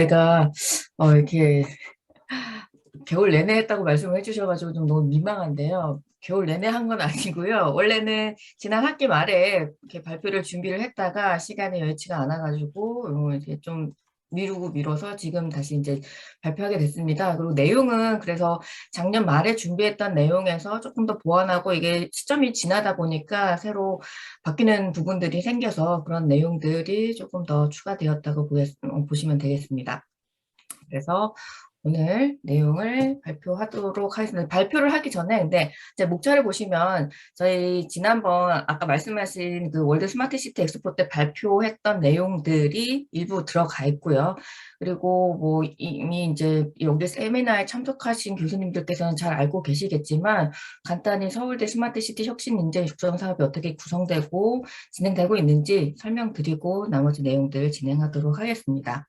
제가 이렇게 겨울 내내 했다고 말씀을 해주셔가지고 좀 너무 민망한데요. 겨울 내내 한 건 아니고요. 원래는 지난 학기 말에 이렇게 발표를 준비를 했다가 시간이 여의치가 않아가지고 이렇게 좀 미루고 미뤄서 지금 다시 이제 발표하게 됐습니다. 그리고 내용은 그래서 작년 말에 준비했던 내용에서 조금 더 보완하고 이게 시점이 지나다 보니까 새로 바뀌는 부분들이 생겨서 그런 내용들이 조금 더 추가되었다고 보시면 되겠습니다. 그래서 오늘 내용을 발표하도록 하겠습니다. 발표를 하기 전에 근데 제 목차를 보시면 저희 지난번 아까 말씀하신 그 월드 스마트 시티 엑스포 때 발표했던 내용들이 일부 들어가 있고요. 그리고 뭐 이미 이제 여기 세미나에 참석하신 교수님들께서는 잘 알고 계시겠지만 간단히 서울대 스마트 시티 혁신 인재 육성 사업이 어떻게 구성되고 진행되고 있는지 설명드리고 나머지 내용들 진행하도록 하겠습니다.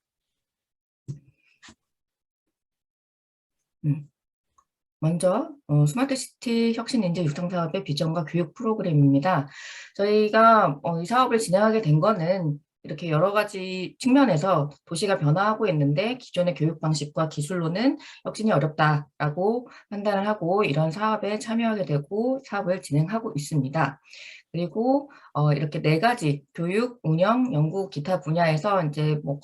음. 먼저 스마트 시티 혁신 인재 육성 사업의 비전과 교육 프로그램입니다. 저희가 이 사업을 진행하게 된 거는 이렇게 여러 가지 측면에서 도시가 변화하고 있는데 기존의 교육 방식과 기술로는 혁신이 어렵다라고 판단을 하고 이런 사업에 참여하게 되고 사업을 진행하고 있습니다. 그리고 이렇게 네 가지 교육, 운영, 연구, 기타 분야에서 이제 뭐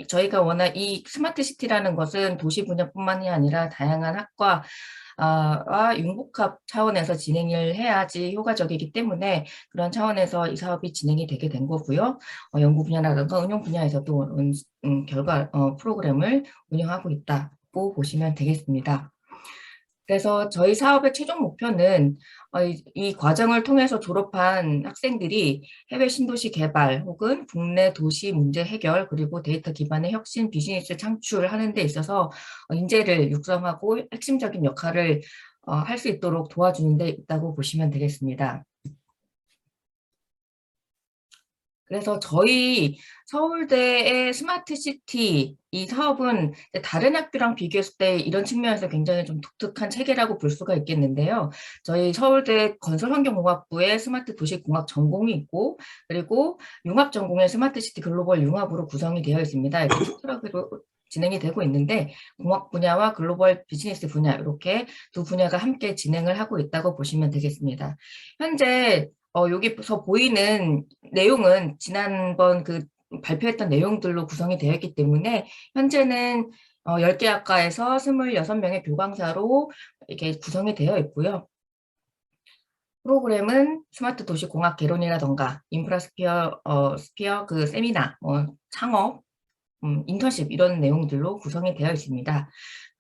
저희가 워낙 이 스마트 시티라는 것은 도시 분야뿐만이 아니라 다양한 학과 와 융복합 차원에서 진행을 해야지 효과적이기 때문에 그런 차원에서 이 사업이 진행이 되게 된 거고요. 연구 분야라든가 운영 분야에서도 결과 프로그램을 운영하고 있다고 보시면 되겠습니다. 그래서 저희 사업의 최종 목표는 이 과정을 통해서 졸업한 학생들이 해외 신도시 개발 혹은 국내 도시 문제 해결 그리고 데이터 기반의 혁신 비즈니스 창출하는 데 있어서 인재를 육성하고 핵심적인 역할을 할 수 있도록 도와주는 데 있다고 보시면 되겠습니다. 그래서 저희 서울대의 스마트시티 이 사업은 다른 학교랑 비교했을 때 이런 측면에서 굉장히 좀 독특한 체계라고 볼 수가 있겠는데요. 저희 서울대 건설환경공학부에 스마트 도시공학 전공이 있고 그리고 융합 전공의 스마트시티 글로벌 융합으로 구성이 되어 있습니다. 이렇게 특별하게도 진행이 되고 있는데 공학 분야와 글로벌 비즈니스 분야 이렇게 두 분야가 함께 진행을 하고 있다고 보시면 되겠습니다. 현재 여기서 보이는 내용은 지난번 그 발표했던 내용들로 구성이 되어 있기 때문에 현재는 10개 학과에서 26명의 교광사로 이렇게 구성이 되어 있고요. 프로그램은 스마트 도시 공학 개론이라던가 인프라스피어 스피어 그 세미나, 창업, 인턴십 이런 내용들로 구성이 되어 있습니다.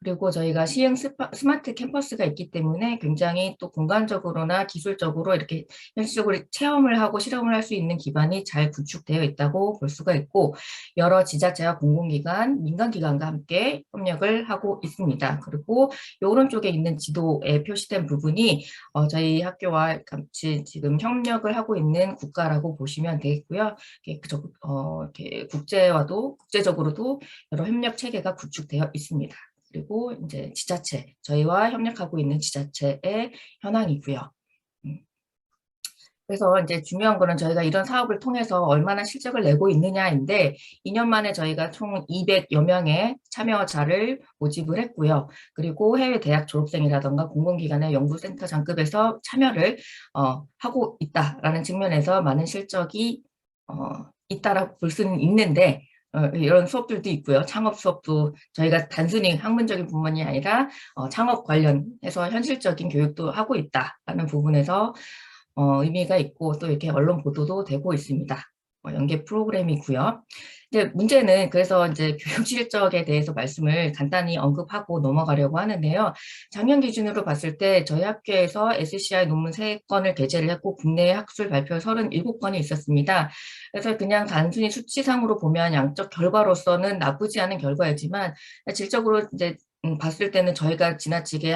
그리고 저희가 시흥 스마트 캠퍼스가 있기 때문에 굉장히 또 공간적으로나 기술적으로 이렇게 현실적으로 체험을 하고 실험을 할 수 있는 기반이 잘 구축되어 있다고 볼 수가 있고 여러 지자체와 공공기관, 민간기관과 함께 협력을 하고 있습니다. 그리고 이 오른쪽에 있는 지도에 표시된 부분이 저희 학교와 같이 지금 협력을 하고 있는 국가라고 보시면 되겠고요. 이렇게 국제적으로도 여러 협력 체계가 구축되어 있습니다. 그리고 이제 지자체, 저희와 협력하고 있는 지자체의 현황이고요. 그래서 이제 중요한 거는 저희가 이런 사업을 통해서 얼마나 실적을 내고 있느냐인데 2년 만에 저희가 총 200여 명의 참여자를 모집을 했고요. 그리고 해외 대학 졸업생이라던가 공공기관의 연구센터 장급에서 참여를 하고 있다라는 측면에서 많은 실적이 있다라고 볼 수는 있는데 이런 수업들도 있고요. 창업 수업도 저희가 단순히 학문적인 부분이 아니라 창업 관련해서 현실적인 교육도 하고 있다라는 부분에서 의미가 있고 또 이렇게 언론 보도도 되고 있습니다. 연계 프로그램이고요. 근데 문제는 그래서 이제 교육 실적에 대해서 말씀을 간단히 언급하고 넘어가려고 하는데요. 작년 기준으로 봤을 때 저희 학교에서 SCI 논문 3건을 게재를 했고 국내 학술 발표 37건이 있었습니다. 그래서 그냥 단순히 수치상으로 보면 양적 결과로서는 나쁘지 않은 결과였지만 질적으로 이제 봤을 때는 저희가 지나치게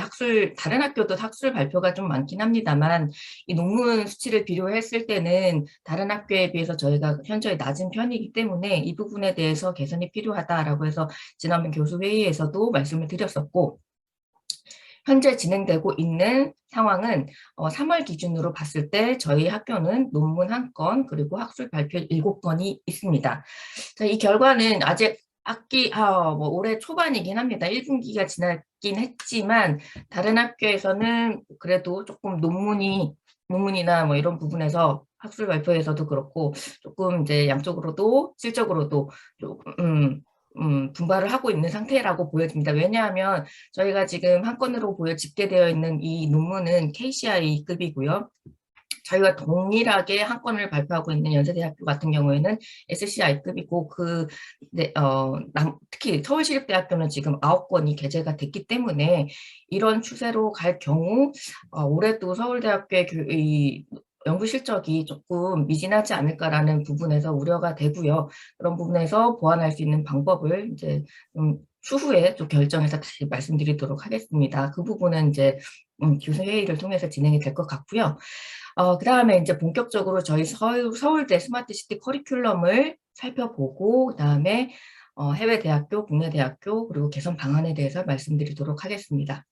다른 학교도 학술 발표가 좀 많긴 합니다만 이 논문 수치를 비교했을 때는 다른 학교에 비해서 저희가 현저히 낮은 편이기 때문에 이 부분에 대해서 개선이 필요하다라고 해서 지난번 교수회의에서도 말씀을 드렸었고 현재 진행되고 있는 상황은 3월 기준으로 봤을 때 저희 학교는 논문 1건 그리고 학술 발표 7건이 있습니다. 이 결과는 아직 뭐 올해 초반이긴 합니다. 1분기가 지났긴 했지만 다른 학교에서는 그래도 조금 논문이나 뭐 이런 부분에서 학술 발표에서도 그렇고 조금 이제 양쪽으로도 실적으로도 조금 분발을 하고 있는 상태라고 보여집니다. 왜냐하면 저희가 지금 한 건으로 집계되어 있는 이 논문은 KCI급이고요. 저희가 동일하게 한 건을 발표하고 있는 연세대학교 같은 경우에는 SCI급이고 특히 서울시립대학교는 지금 9건이 게재가 됐기 때문에 이런 추세로 갈 경우 올해도 서울대학교의 이 연구 실적이 조금 미진하지 않을까라는 부분에서 우려가 되고요. 그런 부분에서 보완할 수 있는 방법을 이제 추후에 또 결정해서 다시 말씀드리도록 하겠습니다. 그 부분은 이제 교수회의를 통해서 진행이 될 것 같고요. 그다음에 이제 본격적으로 저희 서울대 스마트시티 커리큘럼을 살펴보고 그다음에 해외 대학교, 국내 대학교 그리고 개선 방안에 대해서 말씀드리도록 하겠습니다.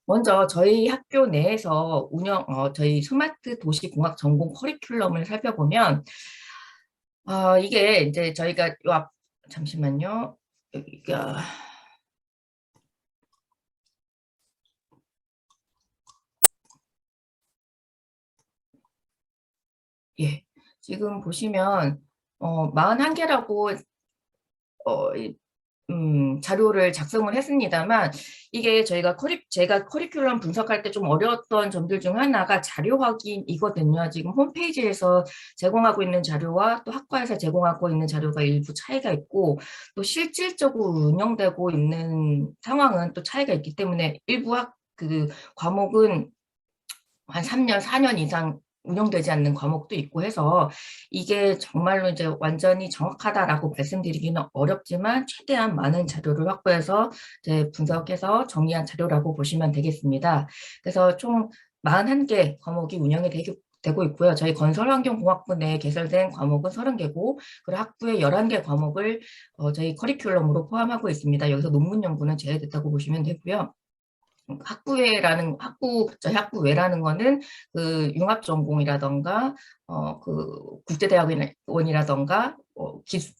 먼저 저희 학교 내에서 저희 스마트 도시 공학 전공 커리큘럼을 살펴보면 이게 이제 저희가 잠시만요. 여기가 예. 지금 보시면 41개라고 자료를 작성을 했습니다만 이게 제가 커리큘럼 분석할 때 좀 어려웠던 점들 중 하나가 자료 확인이거든요. 지금 홈페이지에서 제공하고 있는 자료와 또 학과에서 제공하고 있는 자료가 일부 차이가 있고 또 실질적으로 운영되고 있는 상황은 또 차이가 있기 때문에 일부 과목은 한 3년, 4년 이상 운영되지 않는 과목도 있고 해서 이게 정말로 이제 완전히 정확하다라고 말씀드리기는 어렵지만 최대한 많은 자료를 확보해서 이제 분석해서 정리한 자료라고 보시면 되겠습니다. 그래서 총 41개 과목이 운영이 되고 있고요. 저희 건설환경공학부 내에 개설된 과목은 30개고 그리고 학부의 11개 과목을 저희 커리큘럼으로 포함하고 있습니다. 여기서 논문 연구는 제외됐다고 보시면 되고요. 저희 학부외라는 거는 그 융합 전공이라던가 그 국제대학원이라던가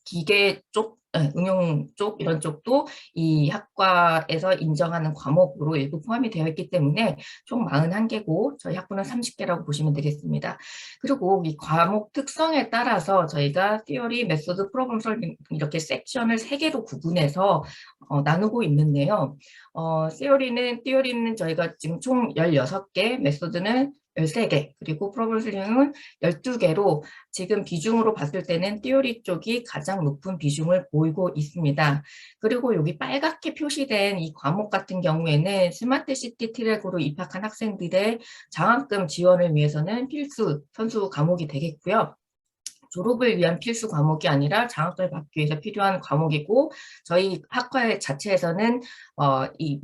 기계 쪽 응용 쪽 이런 쪽도 이 학과에서 인정하는 과목으로 일부 포함이 되어 있기 때문에 총 41개고 저희 학부는 30개라고 보시면 되겠습니다. 그리고 이 과목 특성에 따라서 저희가 티어리, 메소드, 프로블럼 솔빙 이렇게 섹션을 3개로 구분해서 나누고 있는데요. 티어리는 저희가 지금 총 16개, 메소드는 13개, 그리고 프로블럼은 12개로 지금 비중으로 봤을 때는 티어리 쪽이 가장 높은 비중을 보이고 있습니다. 그리고 여기 빨갛게 표시된 이 과목 같은 경우에는 스마트시티 트랙으로 입학한 학생들의 장학금 지원을 위해서는 필수 선수 과목이 되겠고요. 졸업을 위한 필수 과목이 아니라 장학금을 받기 위해서 필요한 과목이고 저희 학과 자체에서는 이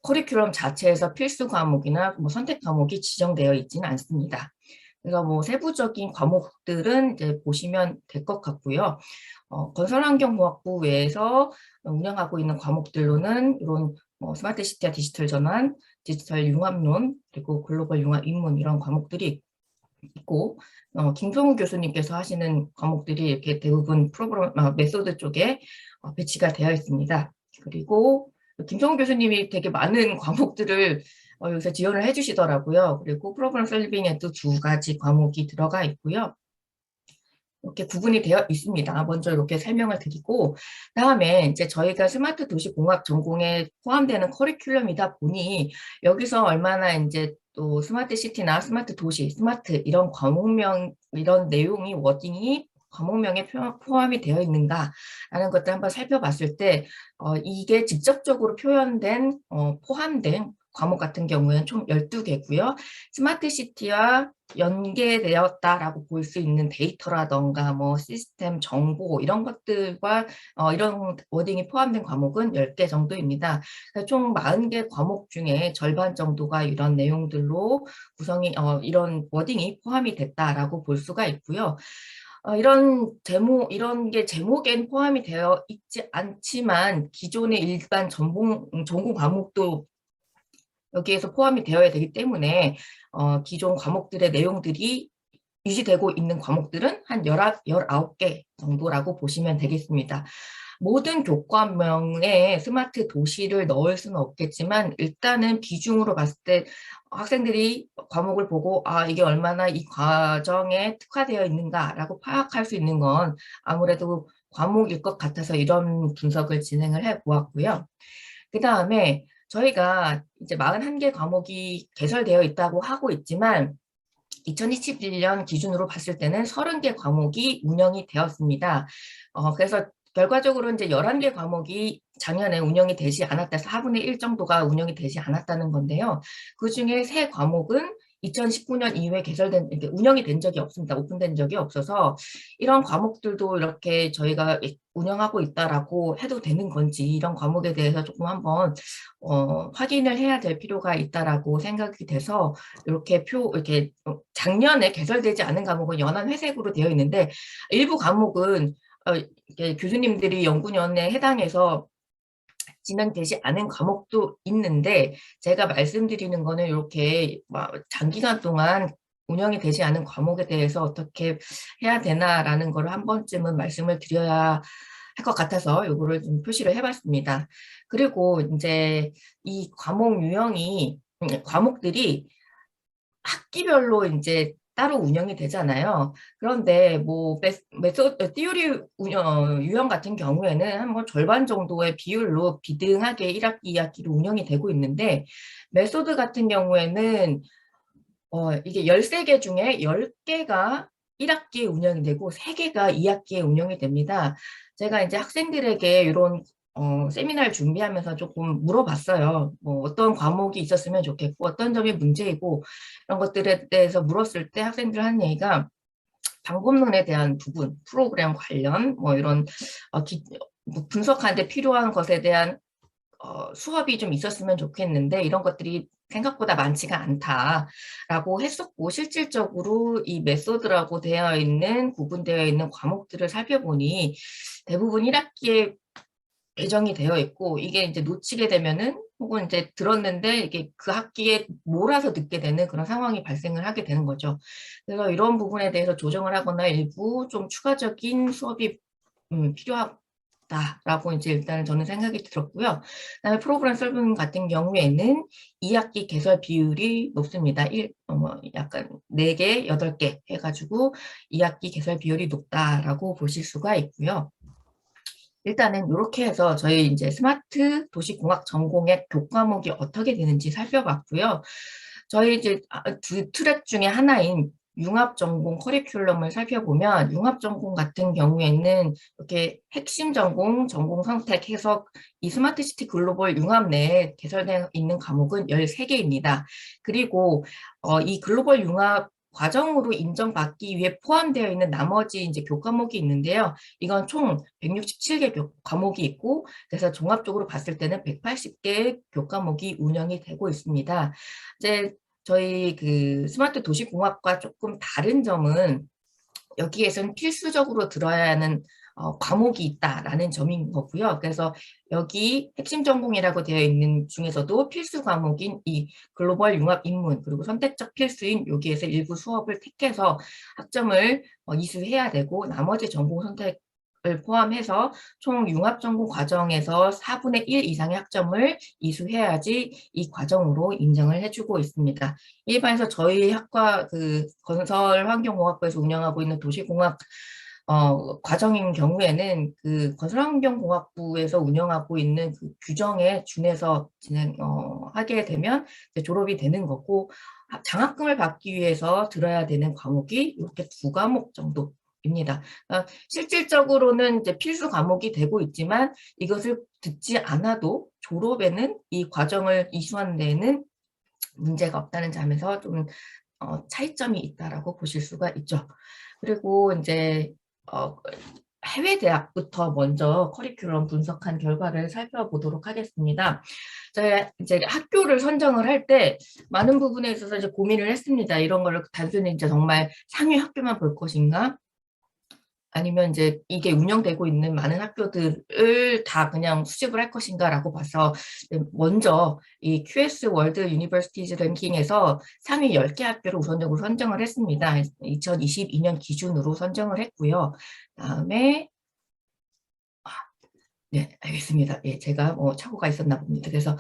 커리큘럼 자체에서 필수 과목이나 뭐 선택 과목이 지정되어 있지는 않습니다. 그래서 뭐 세부적인 과목들은 이제 보시면 될 것 같고요. 건설환경공학부 외에서 운영하고 있는 과목들로는 이런 스마트시티와 디지털 전환, 디지털 융합론, 그리고 글로벌 융합 입문 이런 과목들이 있고 김성우 교수님께서 하시는 과목들이 이렇게 대부분 메소드 쪽에 배치가 되어 있습니다. 그리고 김성우 교수님이 되게 많은 과목들을 여기서 지원을 해주시더라고요. 그리고 프로그램 솔빙에도 2가지 과목이 들어가 있고요. 이렇게 구분이 되어 있습니다. 먼저 이렇게 설명을 드리고 다음에 이제 저희가 스마트 도시 공학 전공에 포함되는 커리큘럼이다 보니 여기서 얼마나 이제 또 스마트 시티나 스마트 도시, 스마트 이런 과목명 이런 내용이 워딩이 과목명에 포함이 되어 있는가라는 것들 한번 살펴봤을 때 이게 직접적으로 포함된 과목 같은 경우에는 총 12개고요. 스마트 시티와 연계되었다라고 볼 수 있는 데이터라던가 뭐 시스템 정보 이런 것들과 이런 워딩이 포함된 과목은 10개 정도입니다. 총 40개 과목 중에 절반 정도가 이런 내용들로 이런 워딩이 포함이 됐다라고 볼 수가 있고요. 이런 게 제목엔 포함이 되어 있지 않지만 기존의 일반 전공 과목도 여기에서 포함이 되어야 되기 때문에 기존 과목들의 내용들이 유지되고 있는 과목들은 한 19개 정도라고 보시면 되겠습니다. 모든 교과명에 스마트 도시를 넣을 수는 없겠지만 일단은 비중으로 봤을 때 학생들이 과목을 보고 이게 얼마나 이 과정에 특화되어 있는가라고 파악할 수 있는 건 아무래도 과목일 것 같아서 이런 분석을 진행을 해 보았고요. 그 다음에 저희가 이제 41개 과목이 개설되어 있다고 하고 있지만 2021년 기준으로 봤을 때는 30개 과목이 운영이 되었습니다. 그래서 결과적으로 이제 11개 과목이 작년에 운영이 되지 않았다, 4분의 1 정도가 운영이 되지 않았다는 건데요. 그중에 3과목은 2019년 이후에 개설된, 이렇게 운영이 된 적이 없습니다. 오픈된 적이 없어서 이런 과목들도 이렇게 저희가 운영하고 있다라고 해도 되는 건지 이런 과목에 대해서 조금 한번 확인을 해야 될 필요가 있다라고 생각이 돼서 이렇게 작년에 개설되지 않은 과목은 연한 회색으로 되어 있는데 일부 과목은 이렇게 교수님들이 연구년에 해당해서 진행되지 않은 과목도 있는데 제가 말씀드리는 거는 이렇게 장기간 동안 운영이 되지 않은 과목에 대해서 어떻게 해야 되나라는 걸 한 번쯤은 말씀을 드려야 할 것 같아서 이거를 좀 표시를 해봤습니다. 그리고 이제 이 과목 유형이 과목들이 학기별로 이제 따로 운영이 되잖아요. 그런데 뭐 티오리 유형 같은 경우에는 한 뭐 절반 정도의 비율로 비등하게 1학기, 2학기로 운영이 되고 있는데 메소드 같은 경우에는 이게 13개 중에 10개가 1학기에 운영이 되고 3개가 2학기에 운영이 됩니다. 제가 이제 학생들에게 이런 세미나를 준비하면서 조금 물어봤어요. 뭐 어떤 과목이 있었으면 좋겠고 어떤 점이 문제이고 이런 것들에 대해서 물었을 때 학생들 한 얘기가 방법론에 대한 부분, 프로그램 관련 뭐 이런 뭐 분석하는데 필요한 것에 대한 수업이 좀 있었으면 좋겠는데 이런 것들이 생각보다 많지가 않다라고 했었고 실질적으로 이 메소드라고 되어 있는 구분되어 있는 과목들을 살펴보니 대부분 1학기에 배정이 되어 있고 이게 이제 놓치게 되면은 혹은 이제 들었는데 이게 그 학기에 몰아서 듣게 되는 그런 상황이 발생을 하게 되는 거죠. 그래서 이런 부분에 대해서 조정을 하거나 일부 좀 추가적인 수업이 필요하다라고 이제 일단은 저는 생각이 들었고요. 그다음에 프로그램 설문 같은 경우에는 2학기 개설 비율이 높습니다. 약간 4개, 8개 해가지고 2학기 개설 비율이 높다라고 보실 수가 있고요. 일단은 이렇게 해서 저희 이제 스마트 도시공학 전공의 교과목이 어떻게 되는지 살펴봤고요. 저희 이제 두 트랙 중에 하나인 융합전공 커리큘럼을 살펴보면 융합전공 같은 경우에는 이렇게 핵심 전공, 전공 선택해서 이 스마트시티 글로벌 융합 내에 개설되어 있는 과목은 13개입니다. 그리고 이 글로벌 융합 과정으로 인정받기 위해 포함되어 있는 나머지 이제 교과목이 있는데요. 이건 총 167개 과목이 있고, 그래서 종합적으로 봤을 때는 180개 교과목이 운영이 되고 있습니다. 이제 저희 그 스마트 도시공학과 조금 다른 점은 여기에서는 필수적으로 들어야 하는 과목이 있다라는 점인 거고요. 그래서 여기 핵심 전공이라고 되어 있는 중에서도 필수 과목인 이 글로벌 융합 인문 그리고 선택적 필수인 여기에서 일부 수업을 택해서 학점을 이수해야 되고 나머지 전공 선택 을 포함해서 총 융합 전공 과정에서 4분의 1 이상의 학점을 이수해야지 이 과정으로 인정을 해주고 있습니다. 일반에서 저희 학과 그 건설환경공학부에서 운영하고 있는 도시공학 과정인 경우에는 그 건설환경공학부에서 운영하고 있는 그 규정에 준해서 하게 되면 졸업이 되는 거고 장학금을 받기 위해서 들어야 되는 과목이 이렇게 2과목 정도 입니다. 실질적으로는 이제 필수 과목이 되고 있지만 이것을 듣지 않아도 졸업에는 이 과정을 이수하는 데에는 문제가 없다는 점에서 좀 차이점이 있다라고 보실 수가 있죠. 그리고 이제 해외 대학부터 먼저 커리큘럼 분석한 결과를 살펴보도록 하겠습니다. 제가 이제 학교를 선정을 할 때 많은 부분에 있어서 이제 고민을 했습니다. 이런 거를 단순히 이제 정말 상위 학교만 볼 것인가? 아니면 이제 이게 운영되고 있는 많은 학교들을 다 그냥 수집을 할 것인가라고 봐서 먼저 이 QS 월드 유니버시티즈 랭킹에서 상위 10개 학교를 우선적으로 선정을 했습니다. 2022년 기준으로 선정을 했고요. 다음에 네, 알겠습니다. 예, 제가 뭐 착오가 있었나 봅니다. 그래서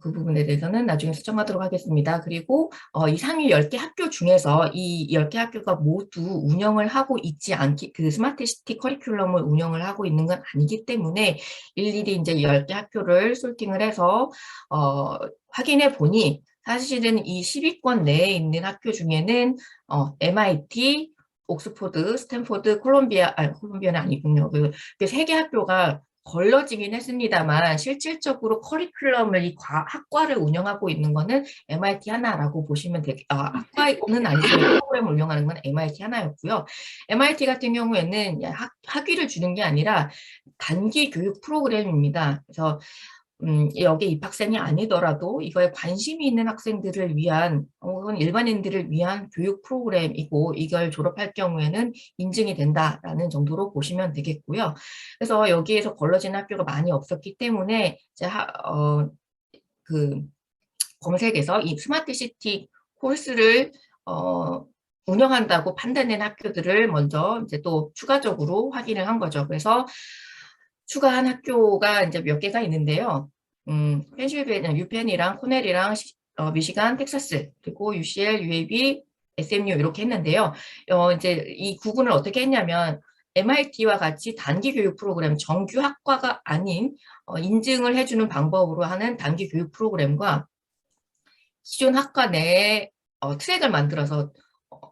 그 부분에 대해서는 나중에 수정하도록 하겠습니다. 그리고 이 상위 10개 학교 중에서 이 10개 학교가 모두 운영을 하고 있지 않기, 그 스마트시티 커리큘럼을 운영을 하고 있는 건 아니기 때문에 일일이 이제 10개 학교를 솔팅을 해서 확인해 보니 사실은 이 10위권 내에 있는 학교 중에는 MIT, 옥스포드, 스탠포드, 콜롬비아, 아니 콜롬비아는 아니군요. 그 세 개 학교가 걸러지긴 했습니다만 실질적으로 커리큘럼을 이 학과를 운영하고 있는 거는 MIT 하나라고 보시면 학과는 아니지만 프로그램을 운영하는 건 MIT 하나였고요. MIT 같은 경우에는 학위를 주는 게 아니라 단기 교육 프로그램입니다. 그래서 여기 입학생이 아니더라도 이거에 관심이 있는 학생들을 위한 혹은 일반인들을 위한 교육 프로그램이고 이걸 졸업할 경우에는 인증이 된다라는 정도로 보시면 되겠고요. 그래서 여기에서 걸러진 학교가 많이 없었기 때문에 이제 그 검색에서 이 스마트 시티 코र्스를 운영한다고 판단된 학교들을 먼저 이제 또 추가적으로 확인을 한 거죠. 그래서 추가한 학교가 이제 몇 개가 있는데요. 펜실베니아, 유펜이랑 코넬이랑 미시간, 텍사스, 그리고 UCL, UAB, SMU 이렇게 했는데요. 이제 이 구분을 어떻게 했냐면 MIT와 같이 단기 교육 프로그램, 정규 학과가 아닌 인증을 해주는 방법으로 하는 단기 교육 프로그램과 기존 학과 내에 트랙을 만들어서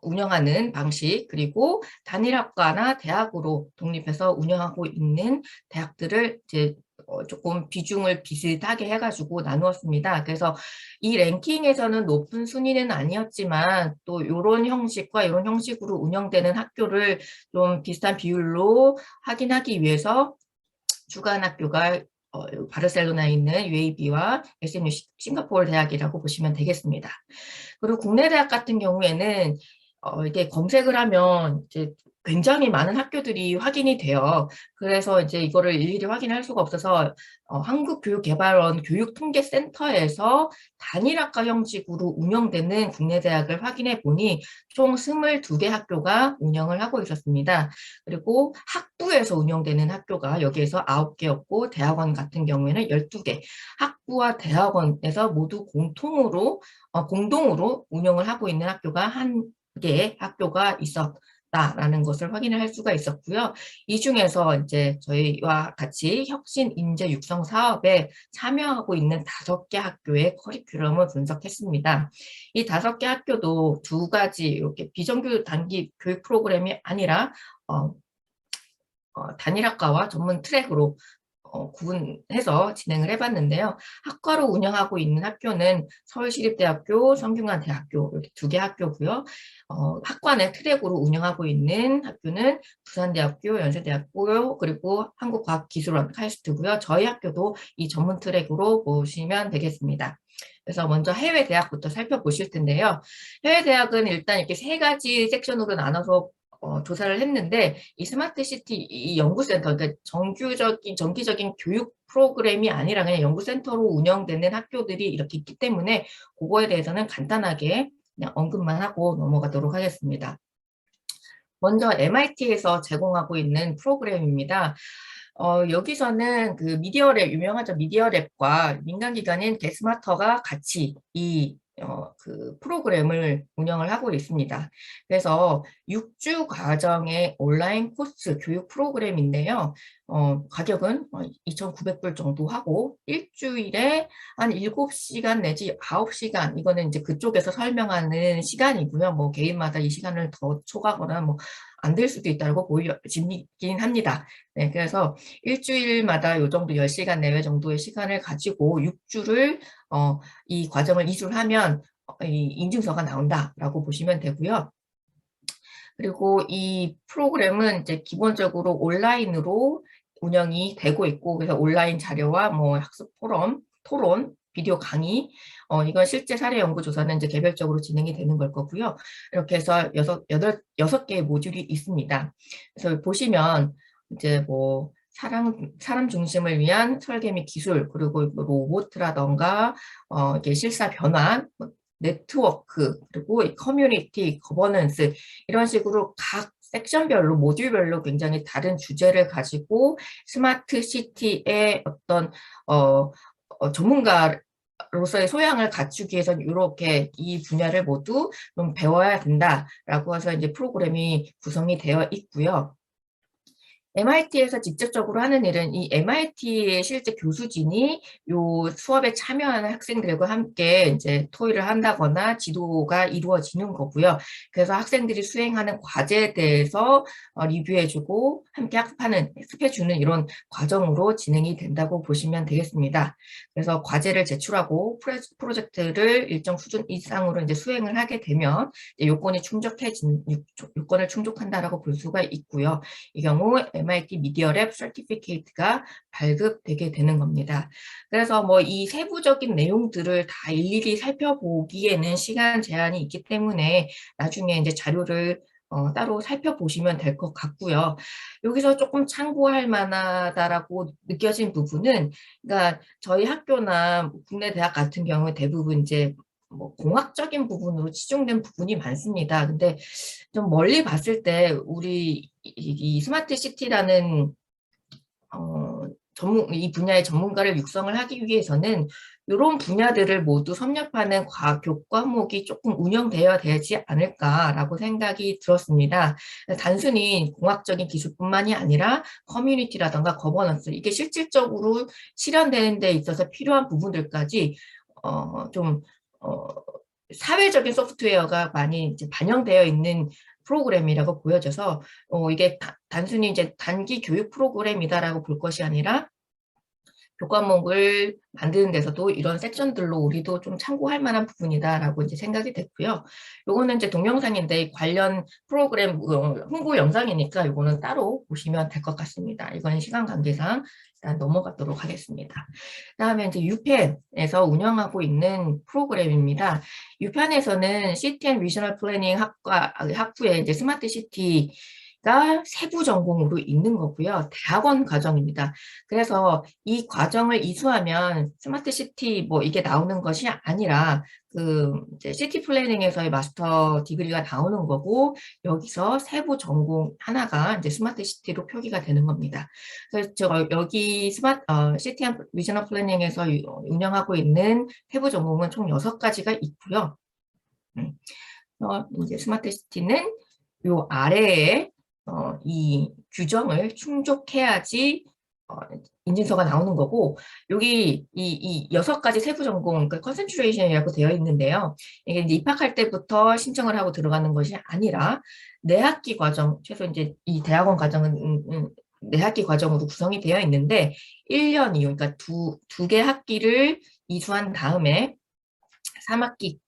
운영하는 방식, 그리고 단일학과나 대학으로 독립해서 운영하고 있는 대학들을 이제 조금 비중을 비슷하게 해가지고 나누었습니다. 그래서 이 랭킹에서는 높은 순위는 아니었지만 또 이런 형식과 이런 형식으로 운영되는 학교를 좀 비슷한 비율로 확인하기 위해서 주간 학교가 바르셀로나에 있는 UAB와 SMU 싱가포르 대학이라고 보시면 되겠습니다. 그리고 국내 대학 같은 경우에는 이게 검색을 하면 이제 굉장히 많은 학교들이 확인이 돼요. 그래서 이제 이거를 일일이 확인할 수가 없어서 한국교육개발원 교육통계센터에서 단일학과 형식으로 운영되는 국내 대학을 확인해 보니 총 22개 학교가 운영을 하고 있었습니다. 그리고 학부에서 운영되는 학교가 여기에서 9개였고 대학원 같은 경우에는 12개. 학부와 대학원에서 모두 공동으로 운영을 하고 있는 학교가 한 개의 학교가 있었다라는 것을 확인을 할 수가 있었고요. 이 중에서 이제 저희와 같이 혁신 인재 육성 사업에 참여하고 있는 5개 학교의 커리큘럼을 분석했습니다. 이 5개 학교도 두 가지 이렇게 비정규 단기 교육 프로그램이 아니라 단일학과와 전문 트랙으로 구분해서 진행을 해봤는데요. 학과로 운영하고 있는 학교는 서울시립대학교, 성균관대학교 이렇게 2개 학교고요. 학과 내 트랙으로 운영하고 있는 학교는 부산대학교, 연세대학교, 그리고 한국과학기술원, 카이스트고요. 저희 학교도 이 전문 트랙으로 보시면 되겠습니다. 그래서 먼저 해외 대학부터 살펴보실 텐데요. 해외 대학은 일단 이렇게 3가지 섹션으로 나눠서 조사를 했는데 이 스마트시티 이 연구센터, 그러니까 정기적인 교육 프로그램이 아니라 그냥 연구센터로 운영되는 학교들이 이렇게 있기 때문에 그거에 대해서는 간단하게 그냥 언급만 하고 넘어가도록 하겠습니다. 먼저 MIT에서 제공하고 있는 프로그램입니다. 여기서는 그 미디어랩, 유명하죠. 미디어랩과 민간기관인 게스마터가 같이 그 프로그램을 운영을 하고 있습니다. 그래서 6주 과정의 온라인 코스 교육 프로그램인데요. 가격은 2,900불 정도 하고 일주일에 한 7시간 내지 9시간, 이거는 이제 그쪽에서 설명하는 시간이고요. 뭐 개인마다 이 시간을 더 초과하거나 뭐 안 될 수도 있다고 보이긴 합니다. 네, 그래서 일주일마다 요 정도 10시간 내외 정도의 시간을 가지고 6주를 이 과정을 이수하면 이 인증서가 나온다라고 보시면 되고요. 그리고 이 프로그램은 이제 기본적으로 온라인으로 운영이 되고 있고, 그래서 온라인 자료와 뭐 학습 포럼, 토론, 비디오 강의, 이건 실제 사례 연구 조사는 이제 개별적으로 진행이 되는 걸 거고요. 이렇게 해서 여섯 개의 모듈이 있습니다. 그래서 보시면 이제 뭐 사람 중심을 위한 설계 및 기술, 그리고 뭐 로봇이라던가, 이게 실사 변환, 뭐 네트워크, 그리고 커뮤니티, 거버넌스, 이런 식으로 각 섹션별로, 모듈별로 굉장히 다른 주제를 가지고 스마트 시티의 어떤, 전문가로서의 소양을 갖추기 위해서는 이렇게 이 분야를 모두 좀 배워야 된다라고 해서 이제 프로그램이 구성이 되어 있고요. MIT에서 직접적으로 하는 일은 이 MIT의 실제 교수진이 요 수업에 참여하는 학생들과 함께 이제 토의를 한다거나 지도가 이루어지는 거고요. 그래서 학생들이 수행하는 과제에 대해서 리뷰해주고 함께 학습해주는 이런 과정으로 진행이 된다고 보시면 되겠습니다. 그래서 과제를 제출하고 프로젝트를 일정 수준 이상으로 이제 수행을 하게 되면 요건을 충족한다라고 볼 수가 있고요. 이 경우 MIT 미디어랩 서티피케이트가 발급되게 되는 겁니다. 그래서 뭐 이 세부적인 내용들을 다 일일이 살펴보기에는 시간 제한이 있기 때문에 나중에 이제 자료를 따로 살펴보시면 될 것 같고요. 여기서 조금 참고할 만하다라고 느껴진 부분은, 그러니까 저희 학교나 국내 대학 같은 경우에 대부분 이제 뭐 공학적인 부분으로 치중된 부분이 많습니다. 근데 좀 멀리 봤을 때 우리 이 스마트 시티라는 이 분야의 전문가를 육성을 하기 위해서는 이런 분야들을 모두 섭렵하는 교과목이 조금 운영되어야 되지 않을까라고 생각이 들었습니다. 단순히 공학적인 기술뿐만이 아니라 커뮤니티라던가 거버넌스, 이게 실질적으로 실현되는 데 있어서 필요한 부분들까지 좀 사회적인 소프트웨어가 많이 이제 반영되어 있는 프로그램이라고 보여져서 이게 단순히 이제 단기 교육 프로그램이다라고 볼 것이 아니라 교과목을 만드는 데서도 이런 섹션들로 우리도 좀 참고할 만한 부분이다라고 이제 생각이 됐고요. 요거는 이제 동영상인데 관련 프로그램 홍보 영상이니까 요거는 따로 보시면 될 것 같습니다. 이거는 시간 관계상 일단 넘어가도록 하겠습니다. 그다음에 이제 유펜에서 운영하고 있는 프로그램입니다. 유펜에서는 시티 앤 리저널 플래닝 학부에 이제 스마트 시티 가 세부 전공으로 있는 거고요. 대학원 과정입니다. 그래서 이 과정을 이수하면 스마트 시티 뭐 이게 나오는 것이 아니라 그 이제 시티 플래닝에서의 마스터 디그리가 나오는 거고, 여기서 세부 전공 하나가 이제 스마트 시티로 표기가 되는 겁니다. 그래서 여기 시티 앤 리저널 플래닝에서 운영하고 있는 세부 전공은 총 6가지가 있고요. 이제 스마트 시티는 요 아래에 이 규정을 충족해야지 인증서가 나오는 거고, 여기 이 6가지 세부 전공, 그러니까 컨센트레이션이라고 되어 있는데요. 이게 이제 입학할 때부터 신청을 하고 들어가는 것이 아니라 내 학기 과정, 최소 이제 이 대학원 과정은 내 학기 과정으로 구성이 되어 있는데 1년 이후, 그러니까 두 개 학기를 이수한 다음에 3학기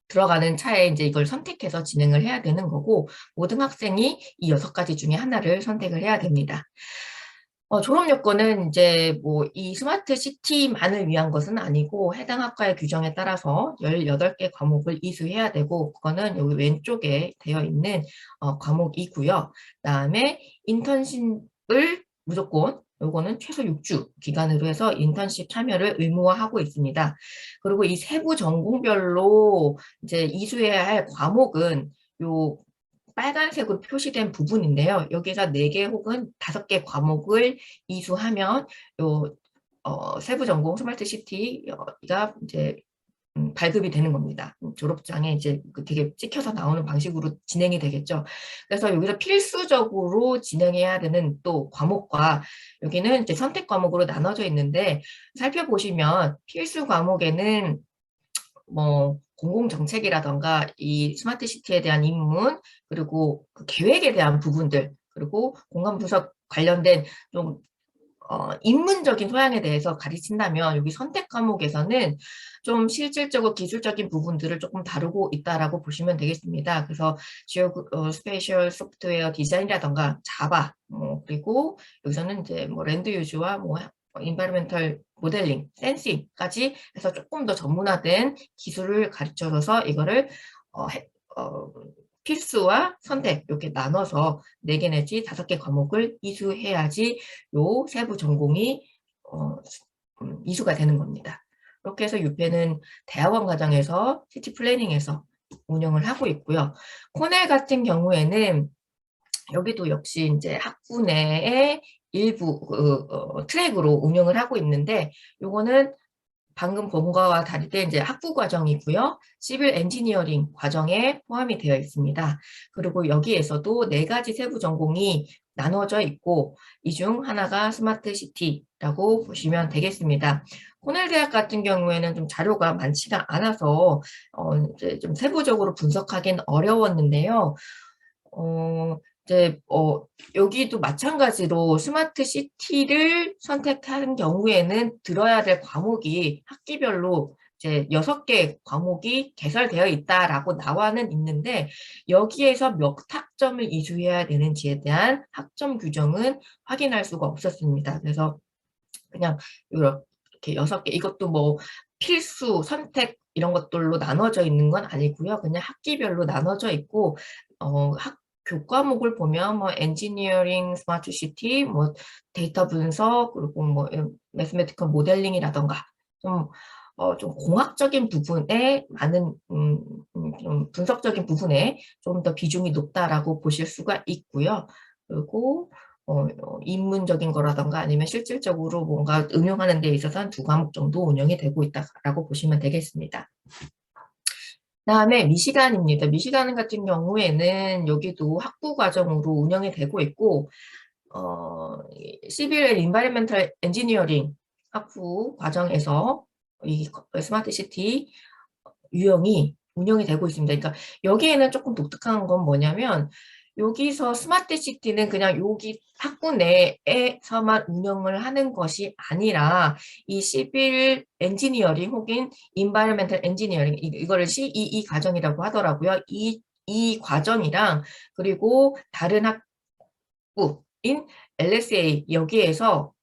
들어가는 차에 이제 이걸 선택해서 진행을 해야 되는 거고, 모든 학생이 이 6가지 중에 하나를 선택을 해야 됩니다. 졸업 요건은 이제 뭐 이 스마트 시티만을 위한 것은 아니고 해당 학과의 규정에 따라서 18개 과목을 이수해야 되고, 그거는 여기 왼쪽에 되어 있는 과목이고요. 그다음에 인턴십을 무조건, 요거는 최소 6주 기간으로 해서 인턴십 참여를 의무화하고 있습니다. 그리고 이 세부 전공별로 이제 이수해야 할 과목은 요 빨간색으로 표시된 부분인데요. 여기서 4개 혹은 5개 과목을 이수하면 요 세부 전공 스마트 시티가 이제 발급이 되는 겁니다. 졸업장에 이제 되게 찍혀서 나오는 방식으로 진행이 되겠죠. 그래서 여기서 필수적으로 진행해야 되는 또 과목과, 여기는 이제 선택 과목으로 나눠져 있는데, 살펴보시면 필수 과목에는 뭐 공공정책이라던가 이 스마트 시티에 대한 입문, 그리고 그 계획에 대한 부분들, 그리고 공간 분석 관련된 좀 입문적인 소양에 대해서 가르친다면, 여기 선택 과목에서는 좀 실질적으로 기술적인 부분들을 조금 다루고 있다라고 보시면 되겠습니다. 그래서 스페이셜 소프트웨어 디자인이라던가 자바, 그리고 여기서는 이제 뭐 랜드 유즈와 뭐 인바이러멘털 모델링, 센싱까지 해서 조금 더 전문화된 기술을 가르쳐줘서 이거를 어, 어, 필수와 선택 이렇게 나눠서 4개 내지 5개 과목을 이수해야지 요 세부 전공이 어, 이수가 되는 겁니다. 그렇게 해서 유페는 대학원 과정에서 시티 플래닝에서 운영을 하고 있고요. 코넬 같은 경우에는 여기도 역시 이제 학부 내에 일부 트랙으로 운영을 하고 있는데 요거는 방금 본 거와 다르게 이제 학부 과정이고요. 시빌 엔지니어링 과정에 포함이 되어 있습니다. 그리고 여기에서도 4가지 세부 전공이 나누어져 있고 이 중 하나가 스마트 시티라고 보시면 되겠습니다. 코넬 대학 같은 경우에는 좀 자료가 많지가 않아서 이제 좀 세부적으로 분석하기는 어려웠는데요. 이제 여기도 마찬가지로 스마트 시티를 선택하는 경우에는 들어야 될 과목이 학기별로 이제 6개 과목이 개설되어 있다라고 나와는 있는데 여기에서 몇 학점을 이수해야 되는지에 대한 학점 규정은 확인할 수가 없었습니다. 그래서 그냥 이렇게 6개 이것도 뭐 필수, 선택 이런 것들로 나눠져 있는 건 아니고요. 그냥 학기별로 나눠져 있고 교과목을 보면 뭐 엔지니어링, 스마트 시티, 뭐 데이터 분석 그리고 뭐 매스메티컬 모델링이라던가 좀 공학적인 부분에 많은 좀 분석적인 부분에 좀 더 비중이 높다라고 보실 수가 있고요. 그리고 입문적인 거라던가 아니면 실질적으로 뭔가 응용하는 데 있어서 한 2과목 정도 운영이 되고 있다라고 보시면 되겠습니다. 다음에 미시간입니다. 미시간 같은 경우에는 여기도 학부 과정으로 운영이 되고 있고 시빌 앤 인바이러멘털 엔지니어링 학부 과정에서 이 스마트 시티 유형이 운영이 되고 있습니다. 그러니까 여기에는 조금 독특한 건 뭐냐면 여기서 스마트 시티는 그냥 여기 학부 내에서만 운영을 하는 것이 아니라 이 시빌 엔지니어링 혹은 인바이러멘털 엔지니어링 이거를 CEE 과정이라고 하더라고요. 이 과정이랑 그리고 다른 학부인 LSA 여기에서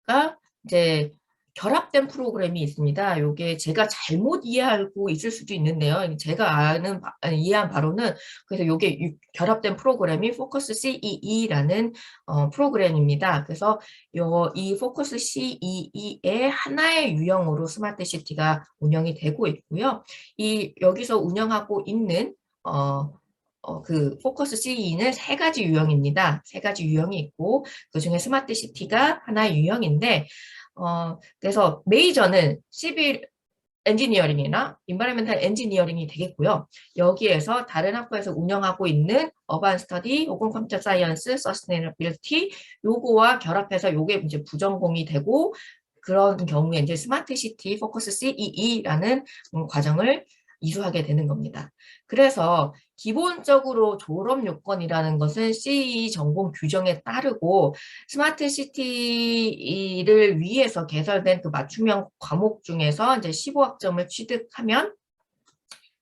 가 이제 결합된 프로그램이 있습니다. 이게 제가 잘못 이해하고 있을 수도 있는데요. 제가 이해한 바로는 그래서 이게 결합된 프로그램이 포커스 CEE라는 프로그램입니다. 그래서 이 포커스 CEE의 하나의 유형으로 스마트 시티가 운영이 되고 있고요. 여기서 운영하고 있는 그 포커스 CE는 3가지 유형입니다. 3가지 유형이 있고 그중에 스마트 시티가 하나의 유형인데 그래서 메이저는 시빌 엔지니어링이나 인바이러멘탈 엔지니어링이 되겠고요. 여기에서 다른 학부에서 운영하고 있는 어반 스터디 혹은 컴퓨터 사이언스, 서스테이너빌리티 요거와 결합해서 요게 이제 부전공이 되고 그런 경우에 이제 스마트 시티 포커스 CEE라는 과정을 이수하게 되는 겁니다. 그래서 기본적으로 졸업 요건이라는 것은 CE 전공 규정에 따르고 스마트 시티를 위해서 개설된 그 맞춤형 과목 중에서 이제 15학점을 취득하면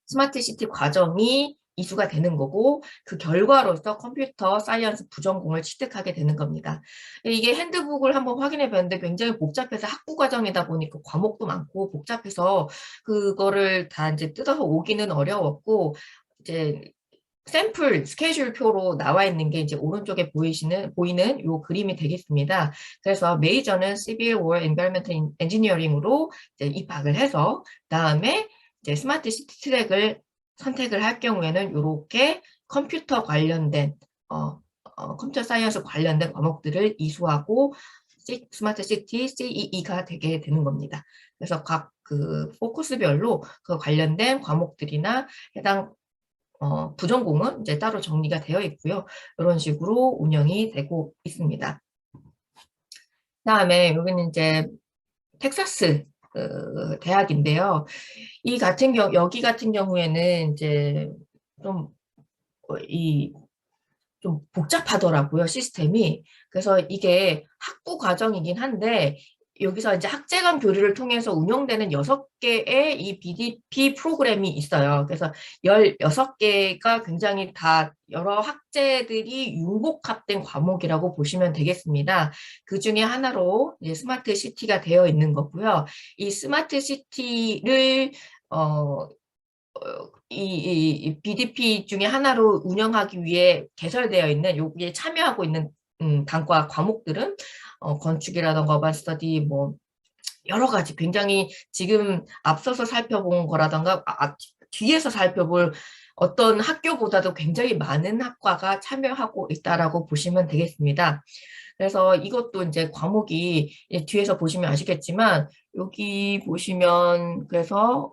스마트 시티 과정이 이수가 되는 거고 그 결과로서 컴퓨터 사이언스 부전공을 취득하게 되는 겁니다. 이게 핸드북을 한번 확인해 봤는데 굉장히 복잡해서 학부 과정이다 보니까 과목도 많고 복잡해서 그거를 다 이제 뜯어서 오기는 어려웠고 이제 샘플 스케줄 표로 나와 있는 게 이제 오른쪽에 보이는 요 그림이 되겠습니다. 그래서 메이저는 Civil or Environmental Engineering으로 이제 입학을 해서 다음에 이제 스마트 시티 트랙을 선택을 할 경우에는 이렇게 컴퓨터 관련된 컴퓨터 사이언스 관련된 과목들을 이수하고 스마트 시티 CEE가 되게 되는 겁니다. 그래서 각 그 포커스별로 그 관련된 과목들이나 해당 부전공은 이제 따로 정리가 되어 있고요. 이런 식으로 운영이 되고 있습니다. 다음에 여기는 이제 텍사스 대학인데요. 여기 같은 경우에는 이제 좀, 좀 복잡하더라고요, 시스템이. 그래서 이게 학부 과정이긴 한데, 여기서 이제 학제간 교류를 통해서 운영되는 6개의 이 BDP 프로그램이 있어요. 그래서 16개가 굉장히 다 여러 학제들이 융복합된 과목이라고 보시면 되겠습니다. 그 중에 하나로 이제 스마트 시티가 되어 있는 거고요. 이 스마트 시티를 이 BDP 중에 하나로 운영하기 위해 개설되어 있는 여기에 참여하고 있는 단과 과목들은 건축이라던가 어반 스터디 뭐 여러 가지 굉장히 지금 앞서서 살펴본 거라던가 뒤에서 살펴볼 어떤 학교보다도 굉장히 많은 학과가 참여하고 있다라고 보시면 되겠습니다. 그래서 이것도 이제 과목이 뒤에서 보시면 아시겠지만 여기 보시면 그래서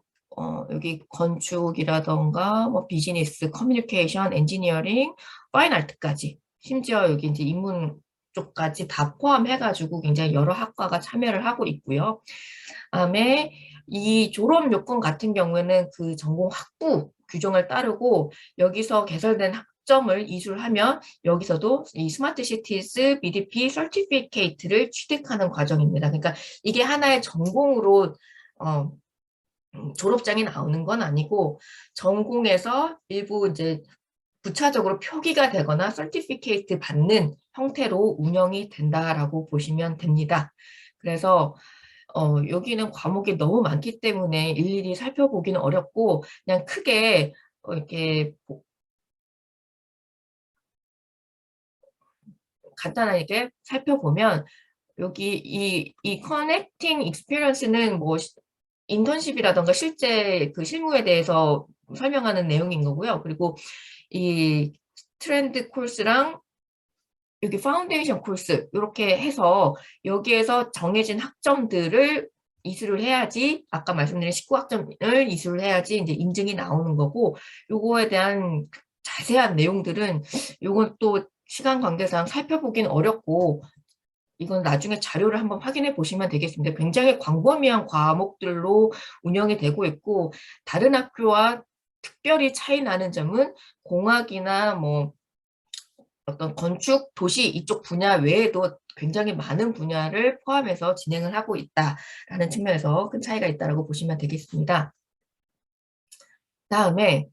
여기 건축이라던가 뭐 비즈니스, 커뮤니케이션, 엔지니어링, 파인 아트까지 심지어 여기 이제 인문 쪽까지 다 포함해가지고 굉장히 여러 학과가 참여를 하고 있고요. 그다음에 이 졸업 요건 같은 경우에는 그 전공 학부 규정을 따르고 여기서 개설된 학점을 이수하면 여기서도 이 스마트 시티즈 BDP 서티피케이트를 취득하는 과정입니다. 그러니까 이게 하나의 전공으로 졸업장이 나오는 건 아니고 전공에서 일부 이제 부차적으로 표기가 되거나 서티피케이트 받는 형태로 운영이 된다라고 보시면 됩니다. 그래서 여기는 과목이 너무 많기 때문에 일일이 살펴보기는 어렵고 그냥 크게 이렇게 간단하게 살펴보면 여기 이 커넥팅 익스피리언스는 뭐 인턴십이라던가 실제 그 실무에 대해서 설명하는 내용인 거고요. 그리고 이 트렌드 코र्스랑 여기 파운데이션 코र्스 이렇게 해서 여기에서 정해진 학점들을 이수를 해야지 아까 말씀드린 19학점을 이수를 해야지 이제 인증이 나오는 거고 요거에 대한 자세한 내용들은 요건 또 시간 관계상 살펴보기는 어렵고 이건 나중에 자료를 한번 확인해 보시면 되겠습니다. 굉장히 광범위한 과목들로 운영이 되고 있고 다른 학교와 특별히 차이 나는 점은 공학이나 뭐 어떤 건축, 도시 이쪽 분야 외에도 굉장히 많은 분야를 포함해서 진행을 하고 있다라는 측면에서 큰 차이가 있다고 보시면 되겠습니다. 다음에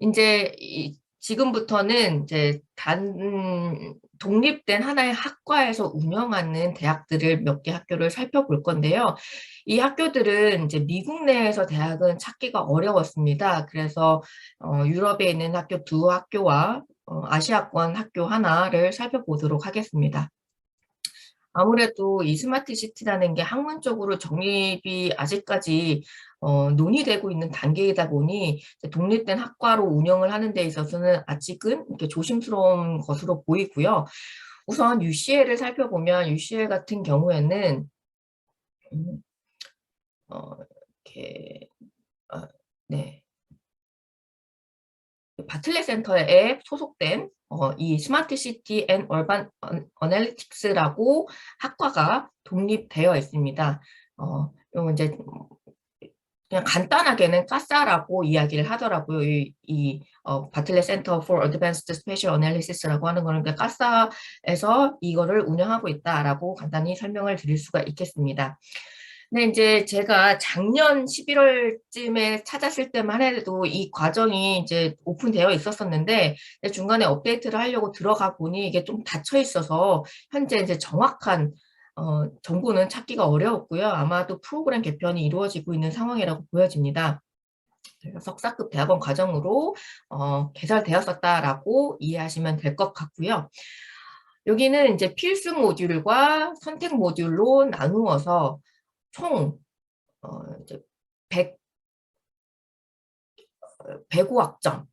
이제 지금부터는 이제 독립된 하나의 학과에서 운영하는 대학들을 몇 개 학교를 살펴볼 건데요. 이 학교들은 이제 미국 내에서 대학은 찾기가 어려웠습니다. 그래서 유럽에 있는 학교 2학교와 아시아권 학교 하나를 살펴보도록 하겠습니다. 아무래도 이 스마트 시티라는 게 학문적으로 정립이 아직까지 논의되고 있는 단계이다 보니 독립된 학과로 운영을 하는 데 있어서는 아직은 이렇게 조심스러운 것으로 보이고요. 우선 UCL을 살펴보면 UCL 같은 경우에는 이렇게 네. 바틀렛 센터에 소속된 이 스마트 시티 앤 얼반 어널리틱스라고 학과가 독립되어 있습니다. 요 이제 그냥 간단하게는 까사라고 이야기를 하더라고요. 바틀렛 센터 for Advanced Spatial Analysis라고 하는 거는 까사에서 이거를 운영하고 있다라고 간단히 설명을 드릴 수가 있겠습니다. 근데 이제 제가 작년 11월쯤에 찾았을 때만 해도 이 과정이 이제 오픈되어 있었었는데 중간에 업데이트를 하려고 들어가 보니 이게 좀 닫혀 있어서 현재 이제 정확한 정보는 찾기가 어려웠고요. 아마도 프로그램 개편이 이루어지고 있는 상황이라고 보여집니다. 그래서 석사급 대학원 과정으로 개설되었었다라고 이해하시면 될 것 같고요. 여기는 이제 필수 모듈과 선택 모듈로 나누어서 총 이제 105학점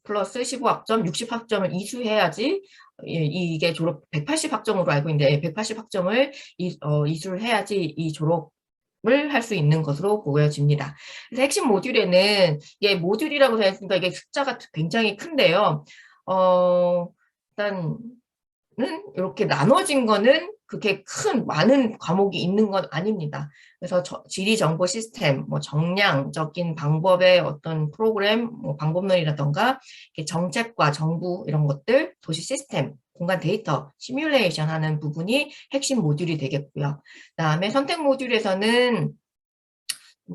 플러스 15학점, 60학점을 이수해야지 이게 졸업 180학점으로 알고 있는데 180학점을 이수를 해야지 이 졸업을 할 수 있는 것으로 보여집니다. 그래서 핵심 모듈에는 이게 모듈이라고 되어 있으니까 이게 숫자가 굉장히 큰데요. 일단 이렇게 나눠진 거는 그렇게 많은 과목이 있는 건 아닙니다. 그래서 지리 정보 시스템, 뭐 정량적인 방법의 어떤 프로그램, 뭐 방법론이라던가 정책과 정부 이런 것들, 도시 시스템 공간 데이터 시뮬레이션 하는 부분이 핵심 모듈이 되겠고요. 그다음에 선택 모듈에서는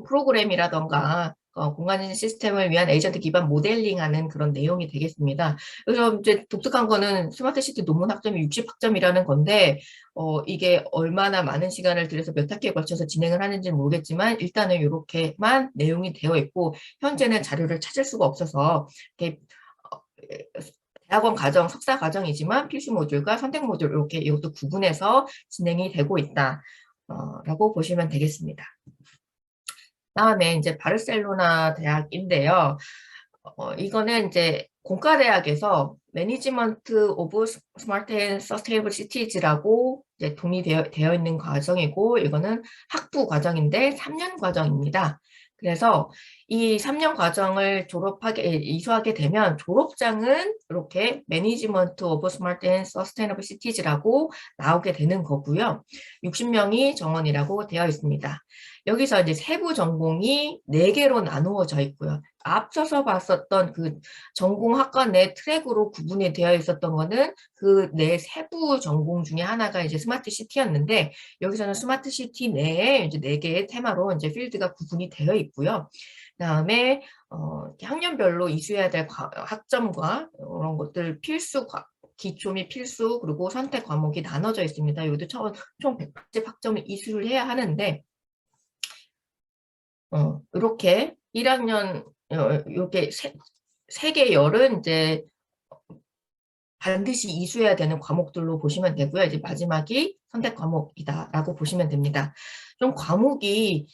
프로그램이라던가 공간인지 시스템을 위한 에이전트 기반 모델링하는 그런 내용이 되겠습니다. 그래서 이제 독특한 거는 스마트 시티 논문 학점이 60학점이라는 건데 이게 얼마나 많은 시간을 들여서 몇 학기에 걸쳐서 진행을 하는지는 모르겠지만 일단은 이렇게만 내용이 되어 있고 현재는 자료를 찾을 수가 없어서 이렇게 대학원 과정, 석사 과정이지만 필수 모듈과 선택 모듈 이렇게 이것도 구분해서 진행이 되고 있다. 라고 보시면 되겠습니다. 다음에 이제 바르셀로나 대학인데요. 이거는 이제 공과대학에서 매니지먼트 오브 스마트 앤 서스테이너블 시티즈라고 이제 동의되어 있는 과정이고 이거는 학부 과정인데 3년 과정입니다. 그래서 이 3년 과정을 이수하게 되면 졸업장은 이렇게 매니지먼트 오브 스마트 앤 서스테이너블 시티즈라고 나오게 되는 거고요. 60명이 정원이라고 되어 있습니다. 여기서 이제 세부 전공이 4개로 나누어져 있고요. 앞서서 봤었던 그 전공학과 내 트랙으로 구분이 되어 있었던 거는 그 네 세부 전공 중에 하나가 이제 스마트 시티였는데 여기서는 스마트 시티 내에 이제 4개의 테마로 이제 필드가 구분이 되어 있고요. 그다음에 학년별로 이수해야 될 학점과 이런 것들 기초 및 필수 그리고 선택 과목이 나눠져 있습니다. 여기도 총 180학점을 이수를 해야 하는데 이렇게 1학년 이렇게 세 개 열은 이제 반드시 이수해야 되는 과목들로 보시면 되고요. 이제 마지막이 선택 과목이다라고 보시면 됩니다. 좀 과목이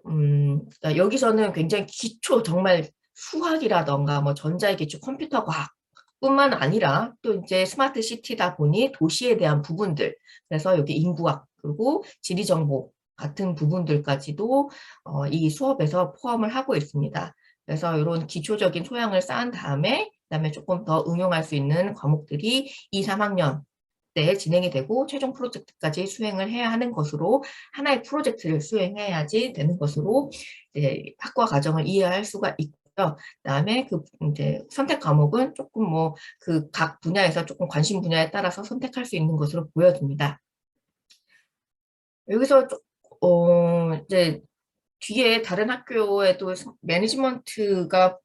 그러니까 여기서는 굉장히 기초 정말 수학이라던가 뭐 전자의 기초 컴퓨터 과학 뿐만 아니라 또 이제 스마트 시티다 보니 도시에 대한 부분들 그래서 여기 인구학 그리고 지리정보 같은 부분들까지도 이 수업에서 포함을 하고 있습니다. 그래서 이런 기초적인 소양을 쌓은 다음에 그다음에 조금 더 응용할 수 있는 과목들이 2, 3학년 때 진행이 되고 최종 프로젝트까지 수행을 해야 하는 것으로 하나의 프로젝트를 수행해야지 되는 것으로 이제 학과 과정을 이해할 수가 있고요. 그다음에 그 이제 선택 과목은 조금 뭐 그 각 분야에서 조금 관심 분야에 따라서 선택할 수 있는 것으로 보여집니다. 여기서 이제 뒤에 다른 학교에도 매니지먼트가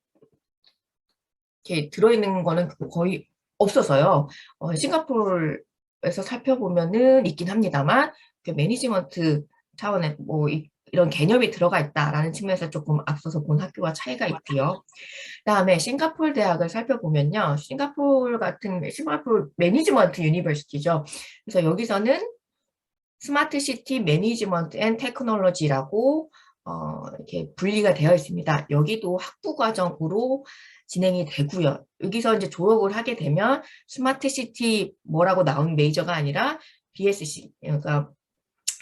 이렇게 들어있는 거는 거의 없어서요. 싱가포르에서 살펴보면은 있긴 합니다만 매니지먼트 차원의 뭐 이런 개념이 들어가 있다라는 측면에서 조금 앞서서 본 학교와 차이가 있고요. 그다음에 싱가포르 대학을 살펴보면요. 싱가포르 매니지먼트 유니버시티죠. 그래서 여기서는 스마트 시티 매니지먼트 앤 테크놀로지라고 이렇게 분리가 되어 있습니다. 여기도 학부 과정으로 진행이 되고요. 여기서 이제 졸업을 하게 되면 스마트 시티 뭐라고 나온 메이저가 아니라 BSc, 그러니까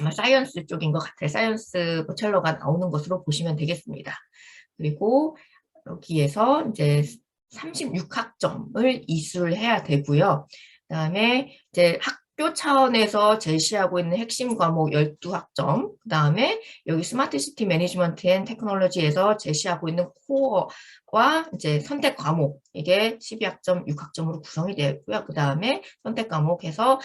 아마 사이언스 쪽인 것 같아요. 사이언스 버첼러가 나오는 것으로 보시면 되겠습니다. 그리고 여기에서 이제 36학점을 이수를 해야 되고요. 그다음에 이제 학교 차원에서 제시하고 있는 핵심 과목 12학점, 그다음에 여기 스마트 시티 매니지먼트 앤 테크놀로지에서 제시하고 있는 코어와 이제 선택 과목 이게 12학점, 6학점으로 구성이 되어 있고요. 그다음에 선택 과목에서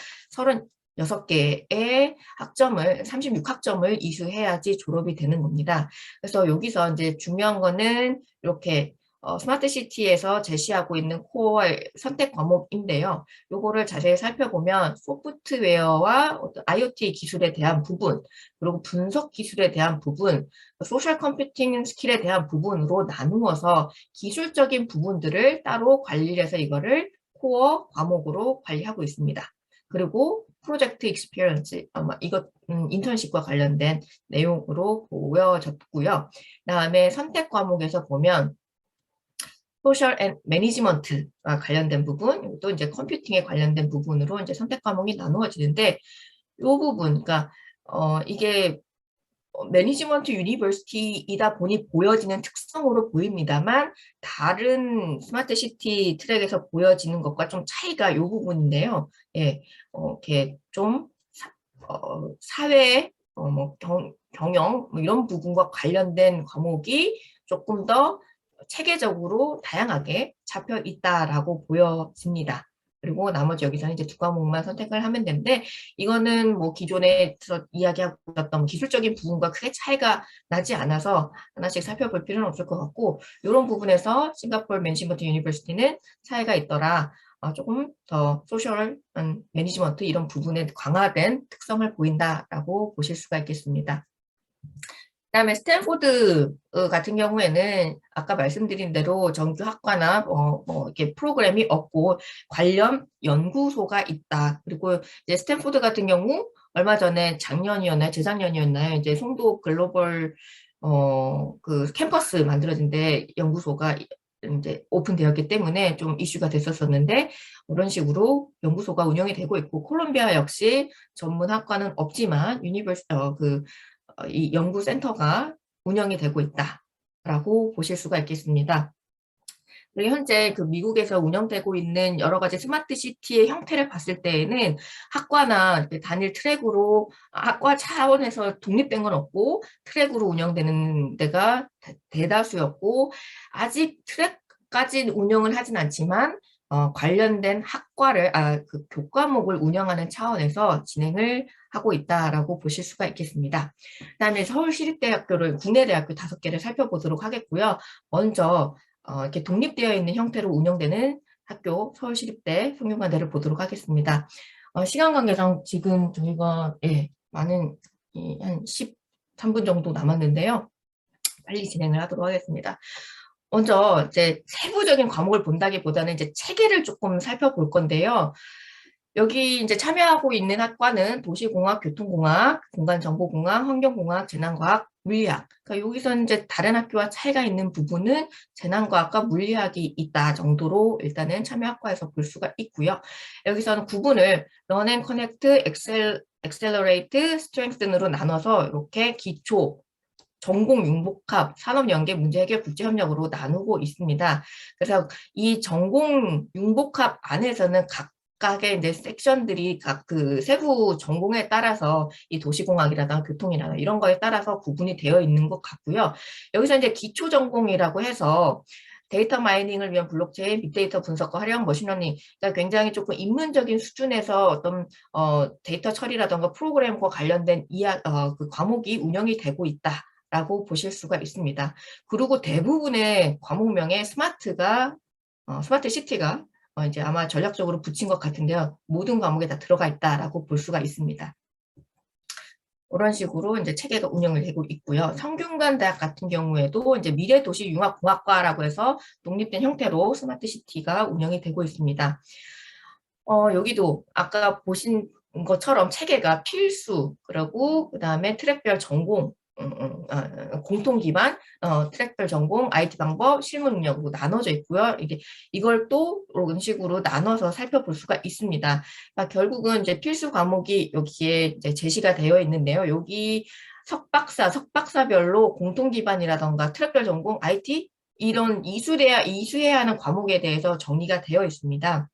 36개의 학점을 36학점을 이수해야지 졸업이 되는 겁니다. 그래서 여기서 이제 중요한 거는 이렇게 스마트 시티에서 제시하고 있는 코어 선택 과목인데요. 요거를 자세히 살펴보면 소프트웨어와 IoT 기술에 대한 부분, 그리고 분석 기술에 대한 부분, 소셜 컴퓨팅 스킬에 대한 부분으로 나누어서 기술적인 부분들을 따로 관리를 해서 이거를 코어 과목으로 관리하고 있습니다. 그리고 프로젝트 익스피리언스, 이것 인턴십과 관련된 내용으로 보여졌고요. 그다음에 선택 과목에서 보면 소셜 앤 매니지먼트와 관련된 부분, 또 이제 컴퓨팅에 관련된 부분으로 이제 선택 과목이 나누어지는데 이 부분, 그러니까 이게 매니지먼트 유니버시티이다 보니 보여지는 특성으로 보입니다만 다른 스마트 시티 트랙에서 보여지는 것과 좀 차이가 이 부분인데요. 예, 이렇게 좀 사회, 뭐 경영 뭐 이런 부분과 관련된 과목이 조금 더 체계적으로 다양하게 잡혀 있다라고 보여집니다. 그리고 나머지 여기서는 이제 두 과목만 선택을 하면 되는데, 이거는 뭐 기존에서 이야기하고 있었던 기술적인 부분과 크게 차이가 나지 않아서 하나씩 살펴볼 필요는 없을 것 같고, 이런 부분에서 싱가포르 매니지먼트 유니버시티는 차이가 있더라. 조금 더 소셜 매니지먼트 이런 부분에 강화된 특성을 보인다라고 보실 수가 있겠습니다. 그다음에 스탠포드 같은 경우에는 아까 말씀드린 대로 정규 학과나 이렇게 프로그램이 없고 관련 연구소가 있다. 그리고 이제 스탠포드 같은 경우 얼마 전에 작년이었나요? 재작년이었나요? 이제 송도 글로벌 그 캠퍼스 만들어진데 연구소가 이제 오픈되었기 때문에 좀 이슈가 됐었었는데 이런 식으로 연구소가 운영이 되고 있고 콜롬비아 역시 전문 학과는 없지만 이 연구센터가 운영이 되고 있다라고 보실 수가 있겠습니다. 그리고 현재 그 미국에서 운영되고 있는 여러 가지 스마트 시티의 형태를 봤을 때에는 학과나 단일 트랙으로 학과 차원에서 독립된 건 없고 트랙으로 운영되는 데가 대다수였고 아직 트랙까지 운영을 하진 않지만 관련된 그 교과목을 운영하는 차원에서 진행을 하고 있다라고 보실 수가 있겠습니다. 그다음에 서울시립대학교를 국내대학교 5개를 살펴보도록 하겠고요. 먼저 이렇게 독립되어 있는 형태로 운영되는 학교 서울시립대 성균관대를 보도록 하겠습니다. 시간 관계상 지금 저희가 많은 한 13분 정도 남았는데요. 빨리 진행을 하도록 하겠습니다. 먼저 이제 세부적인 과목을 본다기보다는 이제 체계를 조금 살펴볼 건데요. 여기 이제 참여하고 있는 학과는 도시공학, 교통공학, 공간정보공학, 환경공학, 재난과학, 물리학. 그러니까 여기서 이제 다른 학교와 차이가 있는 부분은 재난과학과 물리학이 있다 정도로 일단은 참여 학과에서 볼 수가 있고요. 여기서는 구분을 Learn and Connect, Accelerate, Strengthen으로 나눠서 이렇게 기초, 전공 융복합, 산업연계, 문제해결, 국제협력으로 나누고 있습니다. 그래서 이 전공 융복합 안에서는 각각의 이제 섹션들이 각 그 세부 전공에 따라서 이 도시공학이라든가 교통이라든가 이런 거에 따라서 구분이 되어 있는 것 같고요. 여기서 이제 기초 전공이라고 해서 데이터 마이닝을 위한 블록체인, 빅데이터 분석과 활용 머신러닝, 그러니까 굉장히 조금 입문적인 수준에서 어떤 데이터 처리라든가 프로그램과 관련된 그 과목이 운영이 되고 있다. 라고 보실 수가 있습니다. 그리고 대부분의 과목명에 스마트 시티가 이제 아마 전략적으로 붙인 것 같은데요. 모든 과목에 다 들어가 있다라고 볼 수가 있습니다. 이런 식으로 이제 체계가 운영이 되고 있고요. 성균관대학 같은 경우에도 이제 미래도시융합공학과라고 해서 독립된 형태로 스마트 시티가 운영이 되고 있습니다. 여기도 아까 보신 것처럼 체계가 필수, 그리고 그다음에 트랙별 전공, 공통 기반, 트랙별 전공, IT 방법, 실무 능력으로 나눠져 있고요. 이걸 또 이런 식으로 나눠서 살펴볼 수가 있습니다. 그러니까 결국은 이제 필수 과목이 여기에 이제 제시가 되어 있는데요. 여기 석박사별로 공통 기반이라던가 트랙별 전공, IT 이런 이수해야 하는 과목에 대해서 정리가 되어 있습니다.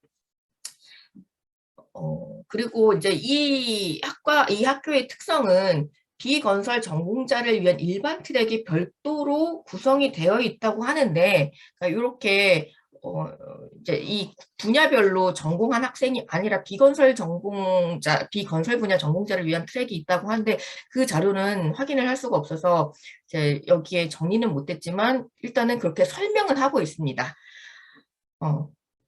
그리고 이제 이 학교의 특성은 비건설 전공자를 위한 일반 트랙이 별도로 구성이 되어 있다고 하는데, 그러니까 이렇게 이제 이 분야별로 전공한 학생이 아니라 비건설 분야 전공자를 위한 트랙이 있다고 하는데 그 자료는 확인을 할 수가 없어서 이제 여기에 정리는 못했지만 일단은 그렇게 설명은 하고 있습니다.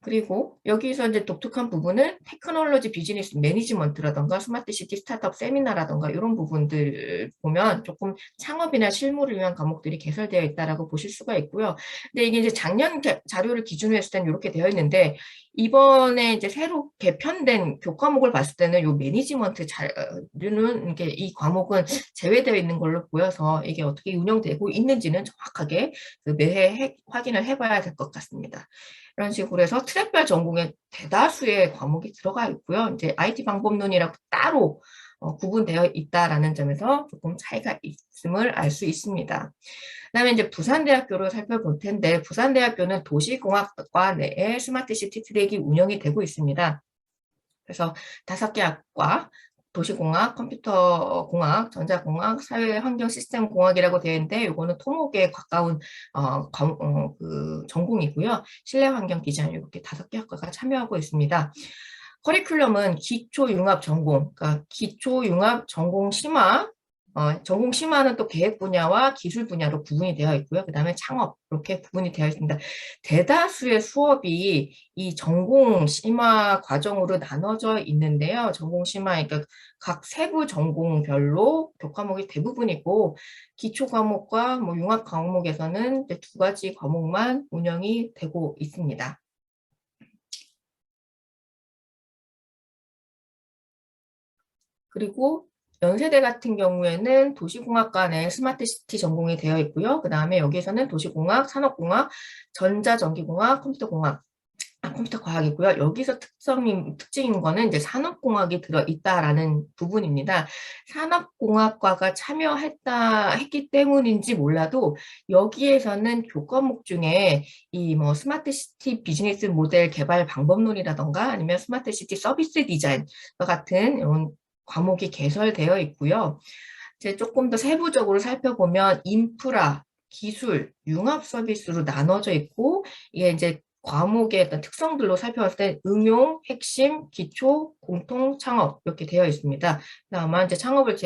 그리고 여기서 이제 독특한 부분은 테크놀로지 비즈니스 매니지먼트라던가 스마트 시티 스타트업 세미나라던가 이런 부분들 보면 조금 창업이나 실무를 위한 과목들이 개설되어 있다라고 보실 수가 있고요. 근데 이게 이제 작년 자료를 기준으로 했을 때는 이렇게 되어 있는데 이번에 이제 새로 개편된 교과목을 봤을 때는 요 매니지먼트 자료는 이 과목은 제외되어 있는 걸로 보여서 이게 어떻게 운영되고 있는지는 정확하게 매해 확인을 해봐야 될 것 같습니다. 이런 식으로 해서 트랙별 전공에 대다수의 과목이 들어가 있고요. 이제 IT 방법론이라고 따로 구분되어 있다라는 점에서 조금 차이가 있음을 알 수 있습니다. 그다음에 이제 부산대학교를 살펴볼 텐데 부산대학교는 도시공학과 내에 스마트시티 트랙이 운영이 되고 있습니다. 그래서 5개 학과 도시공학, 컴퓨터공학, 전자공학, 사회환경시스템공학이라고 되어 있는데 이거는 토목에 가까운 그 전공이고요. 실내환경 디자인 이렇게 5개 학과가 참여하고 있습니다. 커리큘럼은 기초융합 전공, 그러니까 기초융합 전공 심화, 전공 심화는 또 계획 분야와 기술 분야로 구분이 되어 있고요. 그 다음에 창업 이렇게 구분이 되어 있습니다. 대다수의 수업이 이 전공 심화 과정으로 나눠져 있는데요. 전공 심화, 그러니까 각 세부 전공별로 교과목이 대부분이고 기초 과목과 뭐 융합 과목에서는 이제 2가지 과목만 운영이 되고 있습니다. 그리고 연세대 같은 경우에는 도시공학과 내 스마트시티 전공이 되어 있고요. 그 다음에 여기에서는 도시공학, 산업공학, 전자전기공학, 컴퓨터 과학이고요. 여기서 특징인 거는 이제 산업공학이 들어있다라는 부분입니다. 산업공학과가 했기 때문인지 몰라도 여기에서는 교과목 중에 이 뭐 스마트시티 비즈니스 모델 개발 방법론이라던가 아니면 스마트시티 서비스 디자인 같은 이런 과목이 개설되어 있고요. 이제 조금 더 세부적으로 살펴보면 인프라, 기술, 융합 서비스로 나눠져 있고 이게 이제 과목의 어떤 특성들로 살펴봤을 때 응용, 핵심, 기초, 공통, 창업 이렇게 되어 있습니다. 다만 이제 창업을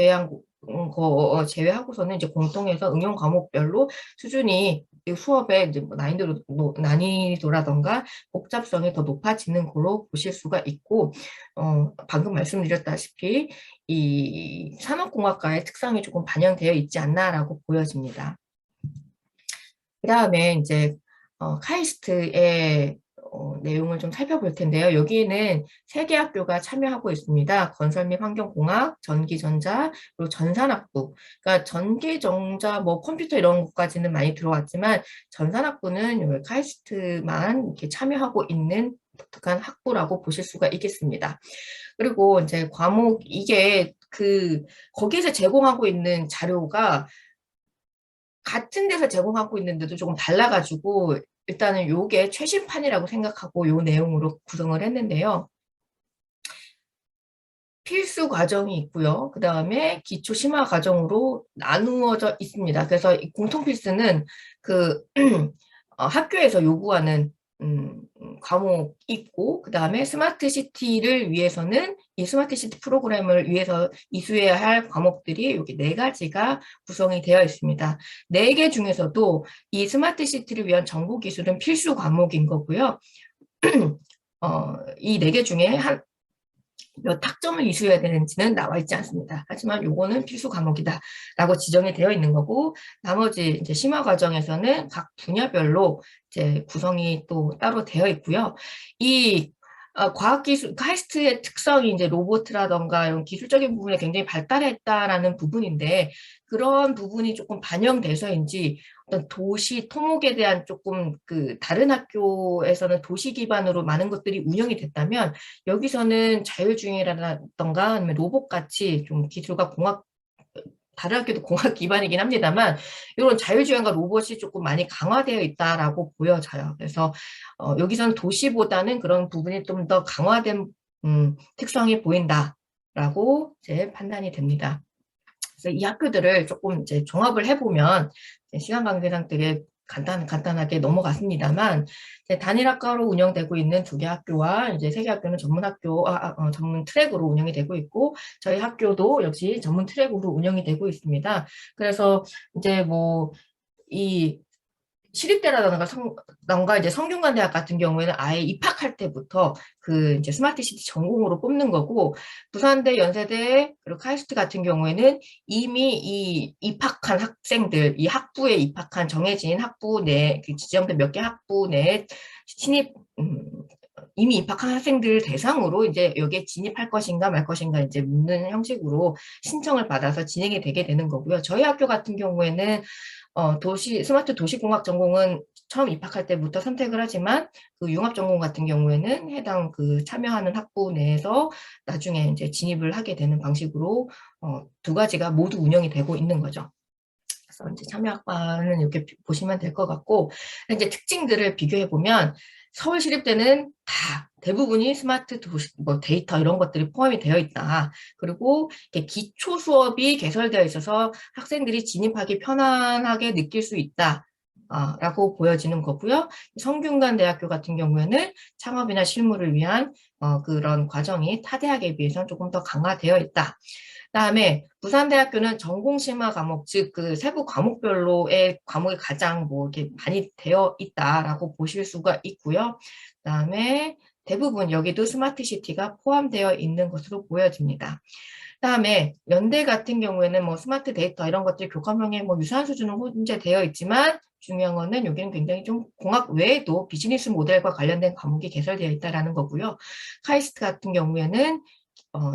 제외하고서는 이제 공통해서 응용 과목별로 수준이 이 수업의 이제 뭐 난이도라던가 복잡성이 더 높아지는 거로 보실 수가 있고, 방금 말씀드렸다시피 이 산업공학과의 특성이 조금 반영되어 있지 않나라고 보여집니다. 그 다음에 이제 카이스트의 내용을 좀 살펴볼 텐데요. 여기에는 3개 학교가 참여하고 있습니다. 건설 및 환경공학, 전기전자, 그리고 전산학부. 그러니까 전기전자, 뭐 컴퓨터 이런 것까지는 많이 들어왔지만 전산학부는 여기 카이스트만 이렇게 참여하고 있는 독특한 학부라고 보실 수가 있겠습니다. 그리고 이제 이게 거기에서 제공하고 있는 자료가 같은 데서 제공하고 있는데도 조금 달라가지고 일단은 요게 최신판이라고 생각하고 요 내용으로 구성을 했는데요. 필수 과정이 있고요. 그 다음에 기초 심화 과정으로 나누어져 있습니다. 그래서 이 공통 필수는 학교에서 요구하는 과목이 있고, 그 다음에 스마트시티를 위해서는 이 스마트시티 프로그램을 위해서 이수해야 할 과목들이 여기 4가지가 구성이 되어 있습니다. 4개 중에서도 이 스마트시티를 위한 정보기술은 필수 과목인 거고요. 이 4개 중에 몇 학점을 이수해야 되는지는 나와 있지 않습니다. 하지만 요거는 필수 과목이다라고 지정이 되어 있는 거고, 나머지 이제 심화 과정에서는 각 분야별로 이제 구성이 또 따로 되어 있고요. 이 과학기술, 카이스트의 특성이 이제 로봇이라던가 이런 기술적인 부분에 굉장히 발달했다라는 부분인데, 그런 부분이 조금 반영돼서인지 어떤 도시 토목에 대한 조금 다른 학교에서는 도시 기반으로 많은 것들이 운영이 됐다면 여기서는 자율주행이라던가 아니면 로봇같이 좀 기술과 다른 학교도 공학 기반이긴 합니다만 이런 자율주행과 로봇이 조금 많이 강화되어 있다라고 보여져요. 그래서 여기서는 도시보다는 그런 부분이 좀 더 강화된 특성이 보인다라고 이제 판단이 됩니다. 그래서 이 학교들을 조금 이제 종합을 해보면 시간 관계상 되게 간단하게 넘어갔습니다만 단일 학과로 운영되고 있는 2개 학교와 이제 3개 학교는 전문 트랙으로 운영이 되고 있고 저희 학교도 역시 전문 트랙으로 운영이 되고 있습니다. 그래서 이제 이 시립대라던가 이제 성균관대학 같은 경우에는 아예 입학할 때부터 이제 스마트시티 전공으로 뽑는 거고 부산대, 연세대, 그리고 카이스트 같은 경우에는 이미 이 입학한 학생들, 이 학부에 입학한 정해진 학부 내 지정된 몇 개 학부 내 신입 이미 입학한 학생들 대상으로 이제 여기에 진입할 것인가 말 것인가 이제 묻는 형식으로 신청을 받아서 진행이 되게 되는 거고요. 저희 학교 같은 경우에는 스마트 도시공학 전공은 처음 입학할 때부터 선택을 하지만 융합 전공 같은 경우에는 해당 참여하는 학부 내에서 나중에 이제 진입을 하게 되는 방식으로 2가지가 모두 운영이 되고 있는 거죠. 그래서 이제 참여학과는 이렇게 보시면 될 것 같고 이제 특징들을 비교해 보면 서울시립대는 다 대부분이 스마트 도시, 뭐 데이터 이런 것들이 포함이 되어 있다. 그리고 이렇게 기초 수업이 개설되어 있어서 학생들이 진입하기 편안하게 느낄 수 있다. 라고 보여지는 거고요. 성균관대학교 같은 경우에는 창업이나 실무를 위한 그런 과정이 타 대학에 비해서는 조금 더 강화되어 있다. 그다음에 부산대학교는 전공 심화 과목, 즉 그 세부 과목별로의 과목이 가장 뭐 이렇게 많이 되어 있다라고 보실 수가 있고요. 그다음에 대부분 여기도 스마트 시티가 포함되어 있는 것으로 보여집니다. 그다음에 연대 같은 경우에는 뭐 스마트 데이터 이런 것들이 교과명에 뭐 유사한 수준은 혼재되어 있지만 중요한 거는 여기는 굉장히 좀 공학 외에도 비즈니스 모델과 관련된 과목이 개설되어 있다라는 거고요. 카이스트 같은 경우에는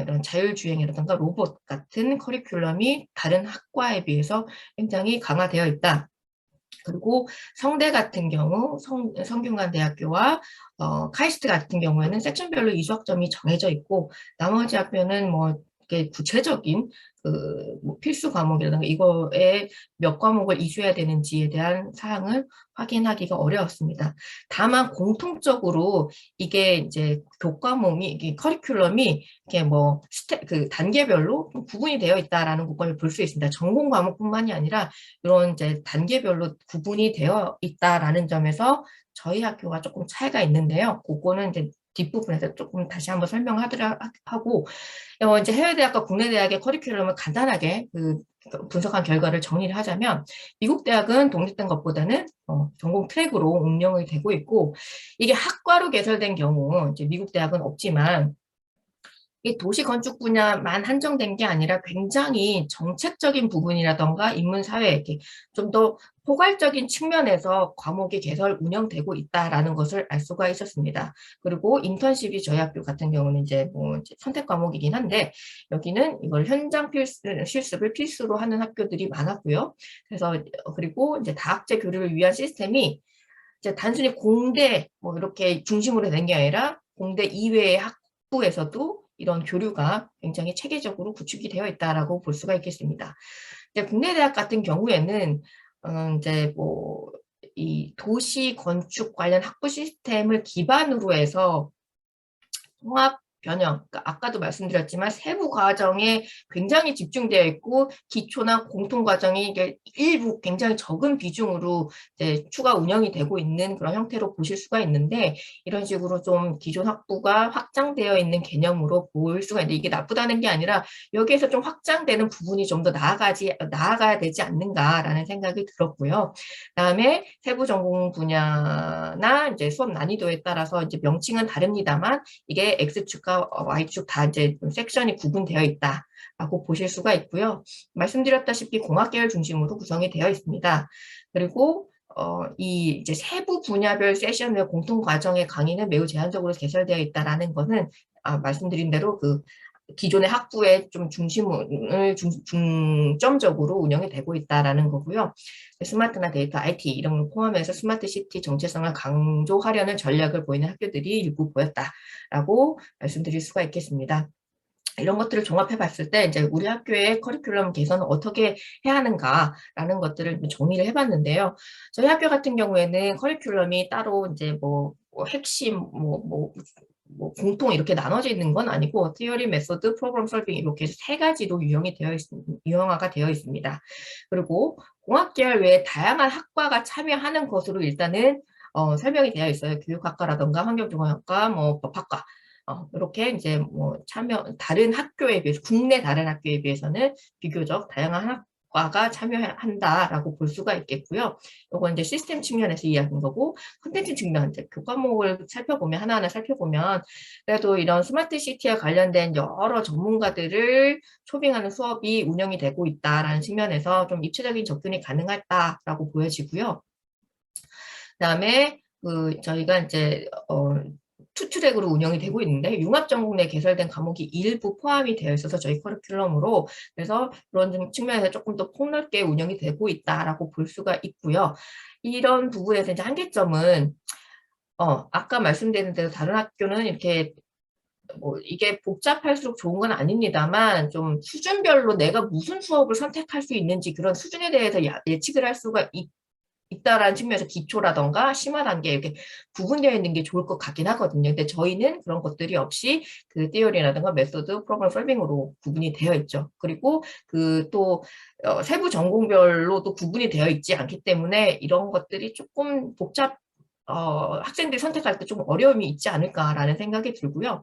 이런 자율주행이라든가 로봇 같은 커리큘럼이 다른 학과에 비해서 굉장히 강화되어 있다. 그리고 성대 같은 경우 성균관대학교와 카이스트 같은 경우에는 섹션별로 이수학점이 정해져 있고 나머지 학교는 뭐 이렇게 구체적인 그뭐 필수 과목이라든가 이거에 몇 과목을 이수해야 되는지에 대한 사항을 확인하기가 어려웠습니다. 다만 공통적으로 이게 이제 교과목이 이게 커리큘럼이 이렇게 뭐 그 단계별로 구분이 되어 있다라는 걸 볼 수 있습니다. 전공 과목뿐만이 아니라 이런 이제 단계별로 구분이 되어 있다라는 점에서 저희 학교가 조금 차이가 있는데요. 그거는 이제 뒷부분에서 조금 다시 한번 설명하도록 하고, 이제 해외대학과 국내 대학의 커리큘럼을 간단하게 분석한 결과를 정리를 하자면, 미국 대학은 독립된 것보다는 전공 트랙으로 운영이 되고 있고, 이게 학과로 개설된 경우, 이제 미국 대학은 없지만, 이 도시 건축 분야만 한정된 게 아니라 굉장히 정책적인 부분이라던가 인문사회 이렇게 좀 더 포괄적인 측면에서 과목이 개설 운영되고 있다라는 것을 알 수가 있었습니다. 그리고 인턴십이 저희 학교 같은 경우는 이제 뭐 이제 선택 과목이긴 한데 여기는 이걸 현장 실습을 필수로 하는 학교들이 많았고요. 그래서 그리고 이제 다학제 교류를 위한 시스템이 이제 단순히 공대 뭐 이렇게 중심으로 된 게 아니라 공대 이외의 학부에서도 이런 교류가 굉장히 체계적으로 구축이 되어 있다라고 볼 수가 있겠습니다. 이제 국내 대학 같은 경우에는 이제 뭐 이 도시 건축 관련 학부 시스템을 기반으로 해서 통합 변형, 그러니까 아까도 말씀드렸지만 세부 과정에 굉장히 집중되어 있고 기초나 공통 과정이 일부 굉장히 적은 비중으로 이제 추가 운영이 되고 있는 그런 형태로 보실 수가 있는데 이런 식으로 좀 기존 학부가 확장되어 있는 개념으로 볼 수가 있는데 이게 나쁘다는 게 아니라 여기에서 좀 확장되는 부분이 좀 더 나아가야 되지 않는가라는 생각이 들었고요. 그다음에 세부 전공 분야나 이제 수업 난이도에 따라서 이제 명칭은 다릅니다만 이게 X축과 Y축 다 이제 섹션이 구분되어 있다라고 보실 수가 있고요. 말씀드렸다시피 공학계열 중심으로 구성이 되어 있습니다. 그리고 이 이제 세부 분야별 세션의 공통 과정의 강의는 매우 제한적으로 개설되어 있다라는 것은 말씀드린 대로 그 기존의 학부의 좀 중심을 중점적으로 운영이 되고 있다라는 거고요. 스마트나 데이터, IT 이런 걸 포함해서 스마트 시티 정체성을 강조하려는 전략을 보이는 학교들이 일부 보였다라고 말씀드릴 수가 있겠습니다. 이런 것들을 종합해 봤을 때 이제 우리 학교의 커리큘럼 개선은 어떻게 해야 하는가라는 것들을 정리를 해봤는데요. 저희 학교 같은 경우에는 커리큘럼이 따로 이제 뭐 핵심 뭐 공통 이렇게 나눠져 있는 건 아니고 티어리, 메소드, 프로그램 설빙 이렇게 세 가지로 유형화가 되어 있습니다. 그리고 공학 계열 외에 다양한 학과가 참여하는 것으로 일단은 설명이 되어 있어요. 교육학과라든가 환경조건학과, 뭐 법학과 이렇게 이제 뭐 다른 학교에 비해서, 국내 다른 학교에 비해서는 비교적 다양한 학과가 참여한다라고 볼 수가 있겠고요. 이건 이제 시스템 측면에서 이야기인 거고, 콘텐츠 측면, 이제 교과목을 살펴보면, 하나하나 살펴보면, 그래도 이런 스마트 시티와 관련된 여러 전문가들을 초빙하는 수업이 운영이 되고 있다라는 측면에서 좀 입체적인 접근이 가능하다라고 보여지고요. 그다음에 저희가 이제 투트랙으로 운영이 되고 있는데 융합전공 내 개설된 과목이 일부 포함이 되어 있어서 저희 커리큘럼으로 그래서 그런 측면에서 조금 더 폭넓게 운영이 되고 있다라고 볼 수가 있고요. 이런 부분에서 이제 한계점은 아까 말씀드린 대로 다른 학교는 이렇게 뭐 이게 복잡할수록 좋은 건 아닙니다만 좀 수준별로 내가 무슨 수업을 선택할 수 있는지 그런 수준에 대해서 예측을 할 수가 있다라는 측면에서 기초라던가 심화 단계 이렇게 구분되어 있는 게 좋을 것 같긴 하거든요. 근데 저희는 그런 것들이 없이 그 티어리라든가 메소드, 프로그램 솔빙으로 구분이 되어 있죠. 그리고 그 또 세부 전공별로도 구분이 되어 있지 않기 때문에 이런 것들이 조금 학생들이 선택할 때 좀 어려움이 있지 않을까라는 생각이 들고요.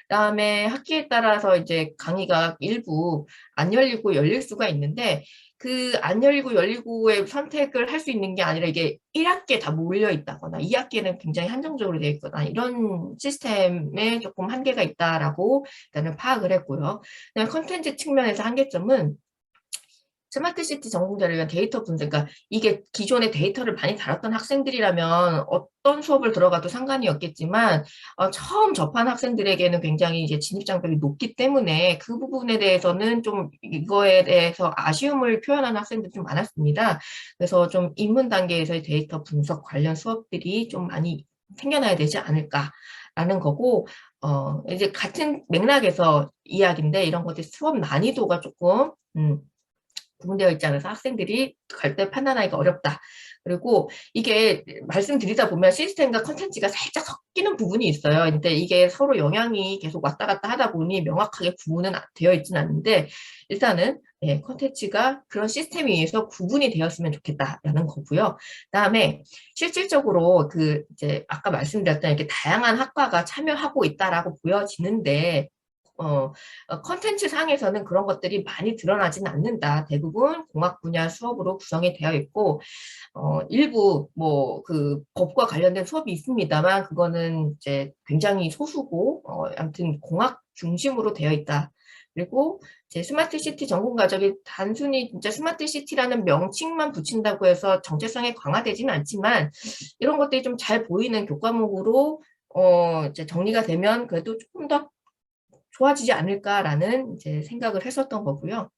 그다음에 학기에 따라서 이제 강의가 일부 안 열리고 열릴 수가 있는데 그 안 열리고 열리고의 선택을 할 수 있는 게 아니라 이게 1학기에 다 몰려 있다거나 2학기에는 굉장히 한정적으로 되어 있거나 이런 시스템에 조금 한계가 있다라고 일단은 파악을 했고요. 그다음에 컨텐츠 측면에서 한계점은 스마트 시티 전공자를 위한 데이터 분석, 그러니까 이게 기존에 데이터를 많이 다뤘던 학생들이라면 어떤 수업을 들어가도 상관이 없겠지만 처음 접한 학생들에게는 굉장히 이제 진입 장벽이 높기 때문에 그 부분에 대해서는 좀 이거에 대해서 아쉬움을 표현하는 학생들이 좀 많았습니다. 그래서 좀 입문 단계에서의 데이터 분석 관련 수업들이 좀 많이 생겨나야 되지 않을까라는 거고, 이제 같은 맥락에서 이야기인데 이런 것들 수업 난이도가 조금 구분되어 있지 않아서 학생들이 갈 때 판단하기가 어렵다. 그리고 이게 말씀드리다 보면 시스템과 컨텐츠가 살짝 섞이는 부분이 있어요. 근데 이게 서로 영향이 계속 왔다 갔다 하다 보니 명확하게 구분은 되어 있지는 않는데 일단은 컨텐츠가 그런 시스템에 의해서 구분이 되었으면 좋겠다라는 거고요. 그다음에 실질적으로 그 이제 아까 말씀드렸던 이렇게 다양한 학과가 참여하고 있다라고 보여지는데 컨텐츠 상에서는 그런 것들이 많이 드러나지는 않는다. 대부분 공학 분야 수업으로 구성이 되어 있고, 일부 뭐 그 법과 관련된 수업이 있습니다만, 그거는 이제 굉장히 소수고, 아무튼 공학 중심으로 되어 있다. 그리고 이제 스마트 시티 전공 과정이 단순히 진짜 스마트 시티라는 명칭만 붙인다고 해서 정체성이 강화되지는 않지만, 이런 것들이 좀 잘 보이는 교과목으로 이제 정리가 되면 그래도 조금 더 좋아지지 않을까라는 이제 생각을 했었던 거고요.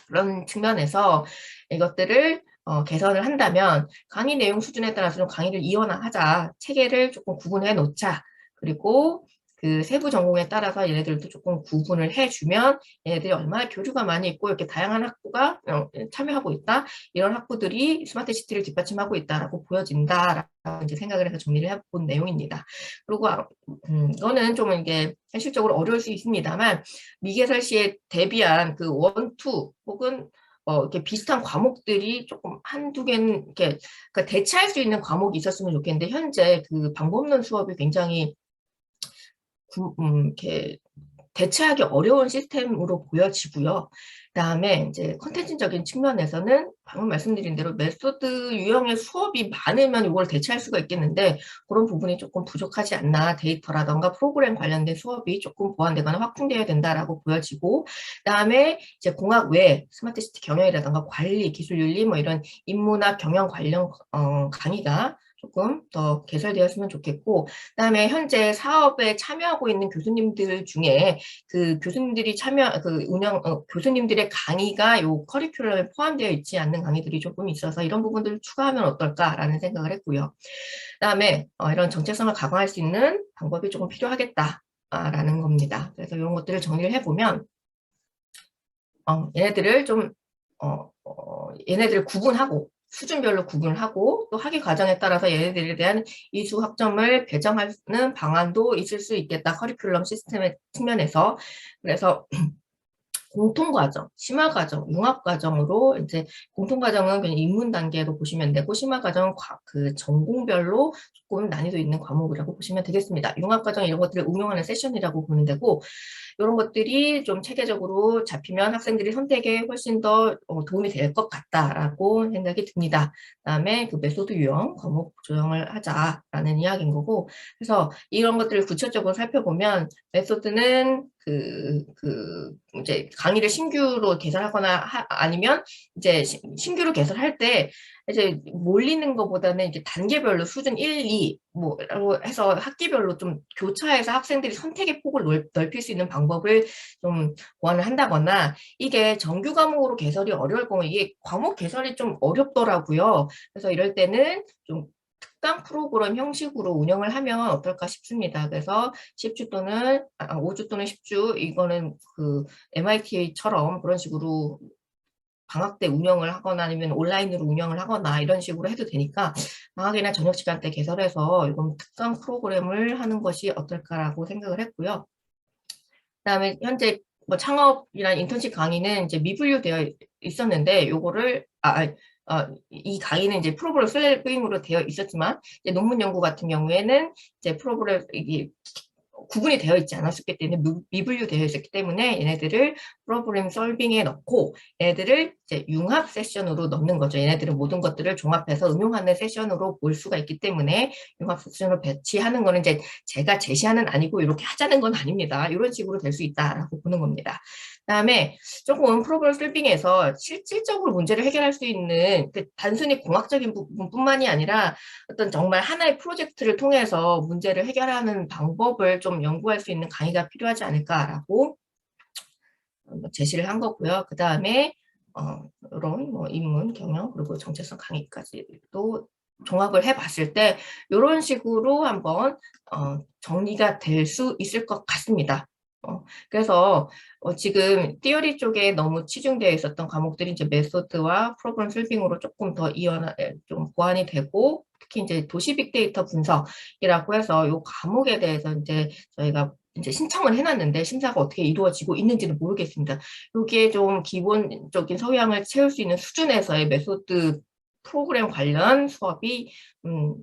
그런 측면에서 이것들을 개선을 한다면 강의 내용 수준에 따라서 좀 강의를 이원화하자, 체계를 조금 구분해 놓자, 그리고 그 세부 전공에 따라서 얘네들도 조금 구분을 해주면 얘네들이 얼마나 교류가 많이 있고 이렇게 다양한 학부가 참여하고 있다, 이런 학부들이 스마트 시티를 뒷받침하고 있다라고 보여진다라고 이제 생각을 해서 정리를 해본 내용입니다. 그리고 이거는 좀 이게 현실적으로 어려울 수 있습니다만 미개설 시에 대비한 그 원투 혹은 이렇게 비슷한 과목들이 조금 한두 개는 이렇게 그러니까 대체할 수 있는 과목이 있었으면 좋겠는데 현재 그 방법 없는 수업이 굉장히 이렇게 대체하기 어려운 시스템으로 보여지고요. 그다음에 이제 컨텐츠적인 측면에서는 방금 말씀드린 대로 메소드 유형의 수업이 많으면 이걸 대체할 수가 있겠는데 그런 부분이 조금 부족하지 않나, 데이터라던가 프로그램 관련된 수업이 조금 보완되거나 확충되어야 된다라고 보여지고, 그다음에 이제 공학 외 스마트 시티 경영이라던가 관리, 기술 윤리 뭐 이런 인문학 경영 관련 강의가 조금 더 개설되었으면 좋겠고, 그다음에 현재 사업에 참여하고 있는 교수님들 중에 그 교수님들이 교수님들의 강의가 요 커리큘럼에 포함되어 있지 않는 강의들이 조금 있어서 이런 부분들을 추가하면 어떨까라는 생각을 했고요. 그다음에 이런 정체성을 강화할 수 있는 방법이 조금 필요하겠다라는 겁니다. 그래서 이런 것들을 정리를 해보면 얘네들을 좀 얘네들을 구분하고 수준별로 구분하고 또 학위 과정에 따라서 얘네들에 대한 이수 학점을 배정하는 방안도 있을 수 있겠다. 커리큘럼 시스템의 측면에서. 그래서 공통과정, 심화과정, 융합과정으로 이제 공통과정은 그냥 입문 단계로 보시면 되고 심화과정은 그 전공별로 조금 난이도 있는 과목이라고 보시면 되겠습니다. 융합과정 이런 것들을 응용하는 세션이라고 보면 되고 이런 것들이 좀 체계적으로 잡히면 학생들이 선택에 훨씬 더 도움이 될 것 같다라고 생각이 듭니다. 그다음에 그 메소드 유형, 과목 조정을 하자라는 이야기인 거고 그래서 이런 것들을 구체적으로 살펴보면 메소드는 이제 강의를 신규로 개설하거나 아니면 이제 신규로 개설할 때 이제 몰리는 것보다는 이제 단계별로 수준 1, 2 뭐라고 해서 학기별로 좀 교차해서 학생들이 선택의 폭을 넓힐 수 있는 방법을 좀 고안을 한다거나 이게 정규 과목으로 개설이 어려울 경우 이게 과목 개설이 좀 어렵더라고요. 그래서 이럴 때는 좀 특강 프로그램 형식으로 운영을 하면 어떨까 싶습니다. 그래서 10주 또는 5주 또는 10주 이거는 그 MIT처럼 그런 식으로 방학 때 운영을 하거나 아니면 온라인으로 운영을 하거나 이런 식으로 해도 되니까 방학이나 저녁 시간 때 개설해서 이런 특강 프로그램을 하는 것이 어떨까라고 생각을 했고요. 그다음에 현재 뭐 창업이나 인턴십 강의는 이제 미분류되어 있었는데 요거를 이 강의는 이제 프로그램 슬래빙으로 되어 있었지만 이제 논문 연구 같은 경우에는 이제 프로그램 이게 구분이 되어 있지 않았기 때문에 미분류되어 있었기 때문에 얘네들을 프로그램 솔빙에 넣고 얘네들을 이제 융합 세션으로 넣는 거죠. 얘네들은 모든 것들을 종합해서 응용하는 세션으로 볼 수가 있기 때문에 융합 세션으로 배치하는 거는 이제 제가 제시하는 아니고 이렇게 하자는 건 아닙니다. 이런 식으로 될 수 있다라고 보는 겁니다. 그다음에 조금 프로그램 솔빙에서 실질적으로 문제를 해결할 수 있는 그 단순히 공학적인 부분뿐만이 아니라 어떤 정말 하나의 프로젝트를 통해서 문제를 해결하는 방법을 좀 연구할 수 있는 강의가 필요하지 않을까라고 제시를 한 거고요. 그 다음에 이런 뭐 인문, 경영, 그리고 정체성 강의까지도 종합을 해봤을 때 이런 식으로 한번 정리가 될 수 있을 것 같습니다. 그래서 지금 티어리 쪽에 너무 치중되어 있었던 과목들이 이제 메소드와 프로그램 솔빙으로 조금 더 좀 보완이 되고 특히 이제 도시 빅데이터 분석이라고 해서 이 과목에 대해서 이제 저희가 이제 신청을 해놨는데 심사가 어떻게 이루어지고 있는지는 모르겠습니다. 이게 좀 기본적인 소양을 채울 수 있는 수준에서의 메소드 프로그램 관련 수업이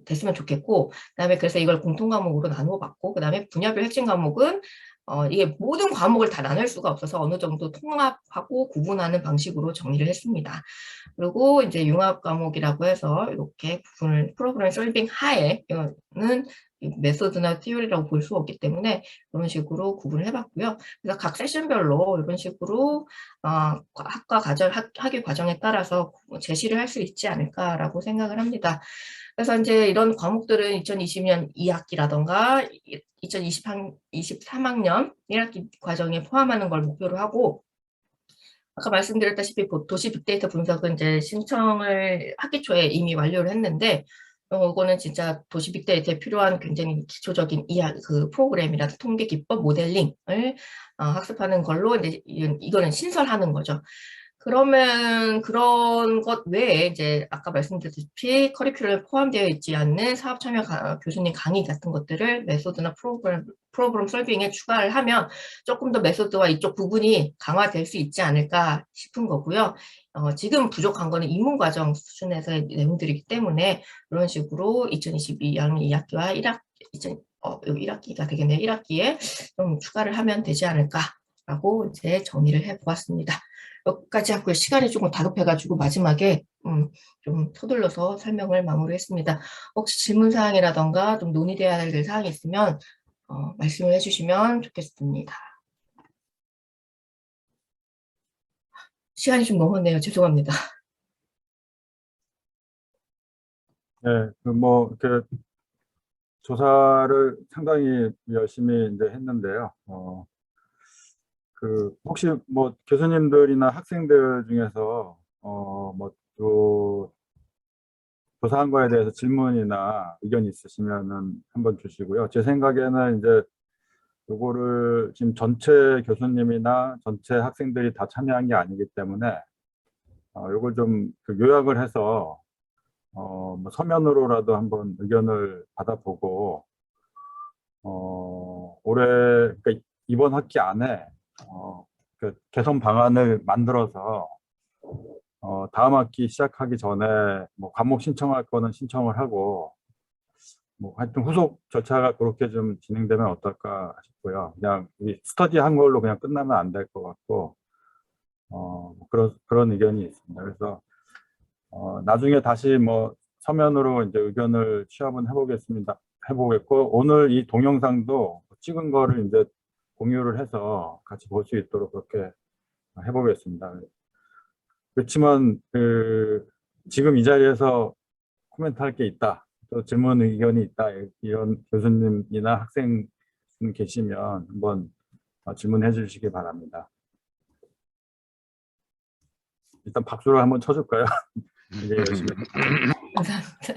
됐으면 좋겠고 그다음에 그래서 이걸 공통 과목으로 나누어 봤고 그다음에 분야별 핵심 과목은 이게 모든 과목을 다 나눌 수가 없어서 어느 정도 통합하고 구분하는 방식으로 정리를 했습니다. 그리고 이제 융합 과목이라고 해서 이렇게 부분을 프로그램 솔빙 하에 이거는 메소드나 티오리라고 볼 수 없기 때문에 이런 식으로 구분을 해봤고요. 그래서 각 세션별로 이런 식으로 학과 학위 과정에 따라서 제시를 할 수 있지 않을까라고 생각을 합니다. 그래서 이제 이런 과목들은 2020년 2학기라던가 2023학년 1학기 과정에 포함하는 걸 목표로 하고 아까 말씀드렸다시피 도시 빅데이터 분석은 이제 신청을 학기 초에 이미 완료를 했는데 이거는 진짜 도시 빅데이터에 필요한 굉장히 기초적인 그 프로그램이라든지 통계 기법 모델링을 학습하는 걸로 이제 이거는 신설하는 거죠. 그러면 그런 것 외에 이제 아까 말씀드렸다시피 커리큘럼에 포함되어 있지 않는 사업 참여 교수님 강의 같은 것들을 메소드나 프로그램 솔빙에 추가를 하면 조금 더 메소드와 이쪽 부분이 강화될 수 있지 않을까 싶은 거고요. 지금 부족한 거는 입문과정 수준에서의 내용들이기 때문에 이런 식으로 2022학년 2학기와 1학기가 되겠네요. 1학기에 좀 추가를 하면 되지 않을까라고 이제 정리를 해보았습니다. 여기까지 하고요. 시간이 조금 다급해가지고 마지막에 좀 서둘러서 설명을 마무리했습니다. 혹시 질문사항이라던가 좀 논의돼야 될 사항이 있으면 말씀을 해주시면 좋겠습니다. 시간이 좀 넘었네요. 죄송합니다. 네, 이렇게 조사를 상당히 열심히 이제 했는데요. 혹시 교수님들이나 학생들 중에서 또 조사한 거에 대해서 질문이나 의견이 있으시면은 한번 주시고요. 제 생각에는 이제 요거를 지금 전체 교수님이나 전체 학생들이 다 참여한 게 아니기 때문에 요걸 좀 요약을 해서 서면으로라도 한번 의견을 받아보고 올해 그러니까 이번 학기 안에 개선 방안을 만들어서 다음 학기 시작하기 전에 과목 신청할 거는 신청을 하고 하여튼 후속 절차가 그렇게 좀 진행되면 어떨까 싶고요. 그냥 스터디 한 걸로 그냥 끝나면 안 될 것 같고 그런 의견이 있습니다. 그래서 나중에 다시 서면으로 이제 의견을 취합은 해보겠고 오늘 이 동영상도 찍은 거를 이제 공유를 해서 같이 볼 수 있도록 그렇게 해보겠습니다. 그렇지만 지금 이 자리에서 코멘트 할 게 있다, 또 질문 의견이 있다, 이런 교수님이나 학생 계시면 한번 질문해 주시기 바랍니다. 일단 박수를 한번 쳐줄까요? 이제 열심히. 감사합니다.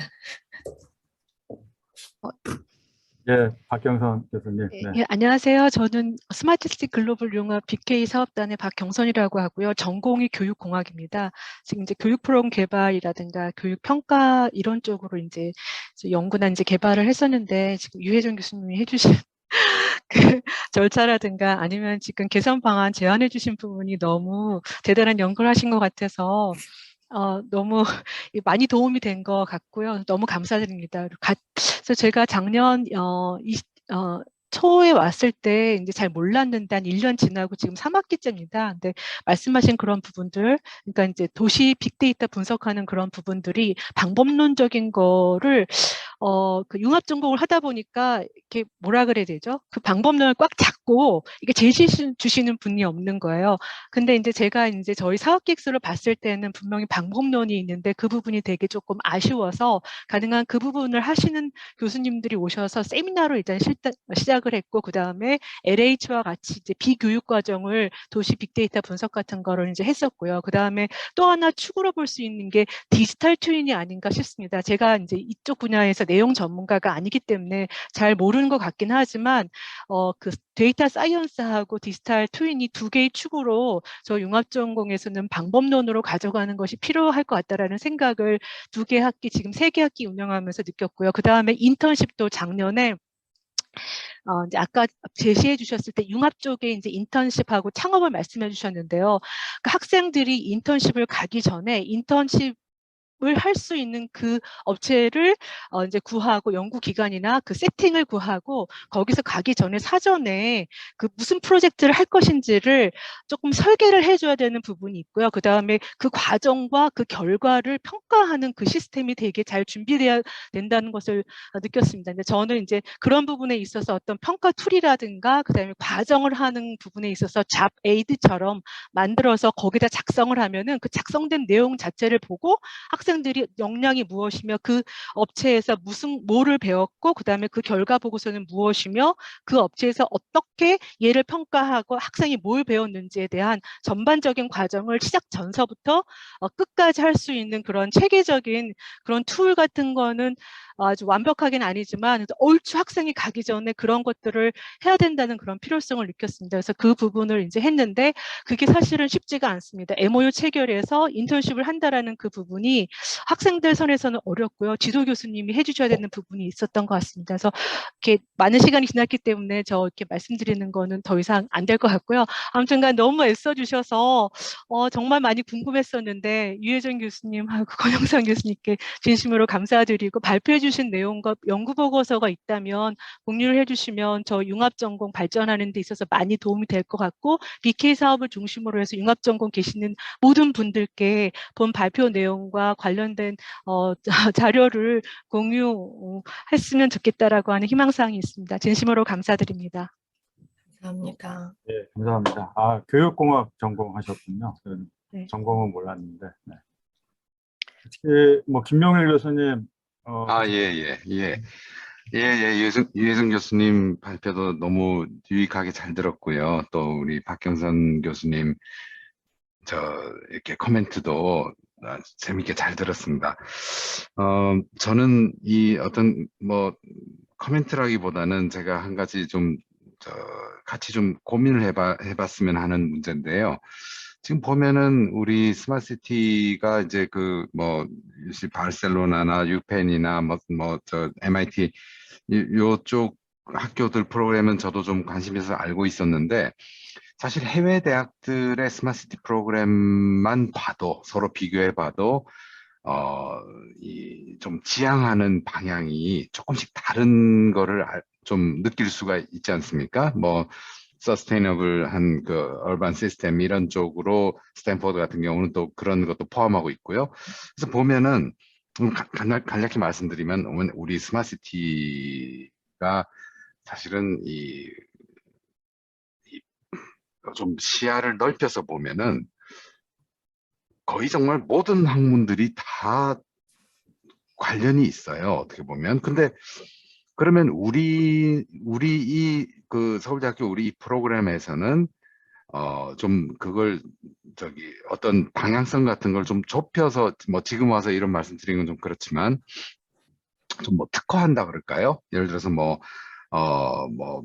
예, 박경선 교수님. 예, 네. 예, 안녕하세요. 저는 스마트시티 글로벌 융합 BK 사업단의 박경선이라고 하고요. 전공이 교육공학입니다. 지금 이제 교육 프로그램 개발이라든가 교육 평가 이런 쪽으로 이제 연구나 이제 개발을 했었는데 지금 유혜정 교수님이 해주신 그 절차라든가 아니면 지금 개선 방안 제안해 주신 부분이 너무 대단한 연구를 하신 것 같아서 너무 많이 도움이 된 것 같고요. 너무 감사드립니다. 그래서 제가 작년 초에 왔을 때 이제 잘 몰랐는데 한 1년 지나고 지금 3학기째입니다. 근데 말씀하신 그런 부분들, 그러니까 이제 도시 빅데이터 분석하는 그런 부분들이 방법론적인 거를 그 융합 전공을 하다 보니까 이렇게 뭐라 그래야 되죠? 그 방법론을 꽉 잡고 이게 제시 주시는 분이 없는 거예요. 근데 이제 제가 이제 저희 사업 기획서를 봤을 때는 분명히 방법론이 있는데 그 부분이 되게 조금 아쉬워서 가능한 그 부분을 하시는 교수님들이 오셔서 세미나로 일단 시작을 했고 그 다음에 LH와 같이 이제 비교육 과정을 도시 빅데이터 분석 같은 거를 이제 했었고요. 그 다음에 또 하나 축으로 볼 수 있는 게 디지털 트윈이 아닌가 싶습니다. 제가 이제 이쪽 분야에서 내용 전문가가 아니기 때문에 잘 모르는 것 같긴 하지만 그 데이터 사이언스하고 디지털 트윈이 두 개의 축으로 저 융합전공에서는 방법론으로 가져가는 것이 필요할 것 같다라는 생각을 두 개 학기 지금 세 개 학기 운영하면서 느꼈고요. 그 다음에 인턴십도 작년에 이제 아까 제시해 주셨을 때 융합 쪽에 이제 인턴십하고 창업을 말씀해 주셨는데요. 그 학생들이 인턴십을 가기 전에 인턴십 을 할 수 있는 그 업체를 이제 구하고 연구기관이나 그 세팅을 구하고 거기서 가기 전에 사전에 그 무슨 프로젝트를 할 것인지를 조금 설계를 해줘야 되는 부분이 있고요. 그 다음에 그 과정과 그 결과를 평가하는 그 시스템이 되게 잘 준비돼야 된다는 것을 느꼈습니다. 근데 저는 이제 그런 부분에 있어서 어떤 평가 툴이라든가 그 다음에 과정을 하는 부분에 있어서 잡 에이드처럼 만들어서 거기다 작성을 하면은 그 작성된 내용 자체를 보고 학생들이 역량이 무엇이며 그 업체에서 뭐를 배웠고 그 다음에 그 결과 보고서는 무엇이며 그 업체에서 어떻게 얘를 평가하고 학생이 뭘 배웠는지에 대한 전반적인 과정을 시작 전서부터 끝까지 할 수 있는 그런 체계적인 그런 툴 같은 거는 아주 완벽하게는 아니지만 얼추 학생이 가기 전에 그런 것들을 해야 된다는 그런 필요성을 느꼈습니다. 그래서 그 부분을 이제 했는데 그게 사실은 쉽지가 않습니다. MOU 체결해서 인턴십을 한다라는 그 부분이 학생들 선에서는 어렵고요. 지도 교수님이 해주셔야 되는 부분이 있었던 것 같습니다. 그래서 이렇게 많은 시간이 지났기 때문에 저 이렇게 말씀드리는 거는 더 이상 안 될 것 같고요. 아무튼간 너무 애써주셔서 정말 많이 궁금했었는데 유혜정 교수님하고 권영상 교수님께 진심으로 감사드리고 발표해 주신 내용과 연구 보고서가 있다면 공유를 해주시면 저 융합전공 발전하는 데 있어서 많이 도움이 될 것 같고 BK 사업을 중심으로 해서 융합전공 계시는 모든 분들께 본 발표 내용과 관련된 자료를 공유했으면 좋겠다라고 하는 희망사항이 있습니다. 진심으로 감사드립니다. 감사합니다. 예, 감사합니다. 아, 교육공학 전공하셨군요. 네. 전공은 몰랐는데. 네. 특히 뭐 김용일 교수님 유해승 교수님 발표도 너무 유익하게 잘 들었고요. 또 우리 박경선 교수님 이렇게 코멘트도 재밌게 잘 들었습니다. 저는 이 어떤 뭐 코멘트라기보다는 제가 한 가지 좀 같이 좀 고민을 해봤으면 하는 문제인데요. 지금 보면은 우리 스마트시티가 이제 바르셀로나나 유펜이나 MIT 요쪽 학교들 프로그램은 저도 좀 관심 있어서 알고 있었는데 사실 해외 대학들의 스마트시티 프로그램만 봐도 서로 비교해 봐도 좀 지향하는 방향이 조금씩 다른 거를 좀 느낄 수가 있지 않습니까? 뭐 서스테이너블한 그 얼반 시스템 이런 쪽으로 스탠포드 같은 경우는 또 그런 것도 포함하고 있고요. 그래서 보면은 간략히 말씀드리면 우리 스마트시티가 사실은 좀 시야를 넓혀서 보면은 거의 정말 모든 학문들이 다 관련이 있어요. 어떻게 보면. 근데 그러면 우리 그 서울대학교 우리 이 프로그램에서는 좀 그걸 어떤 방향성 같은 걸 좀 좁혀서 뭐 지금 와서 이런 말씀 드리는 건 좀 그렇지만 좀 뭐 특화한다 그럴까요? 예를 들어서 뭐 뭐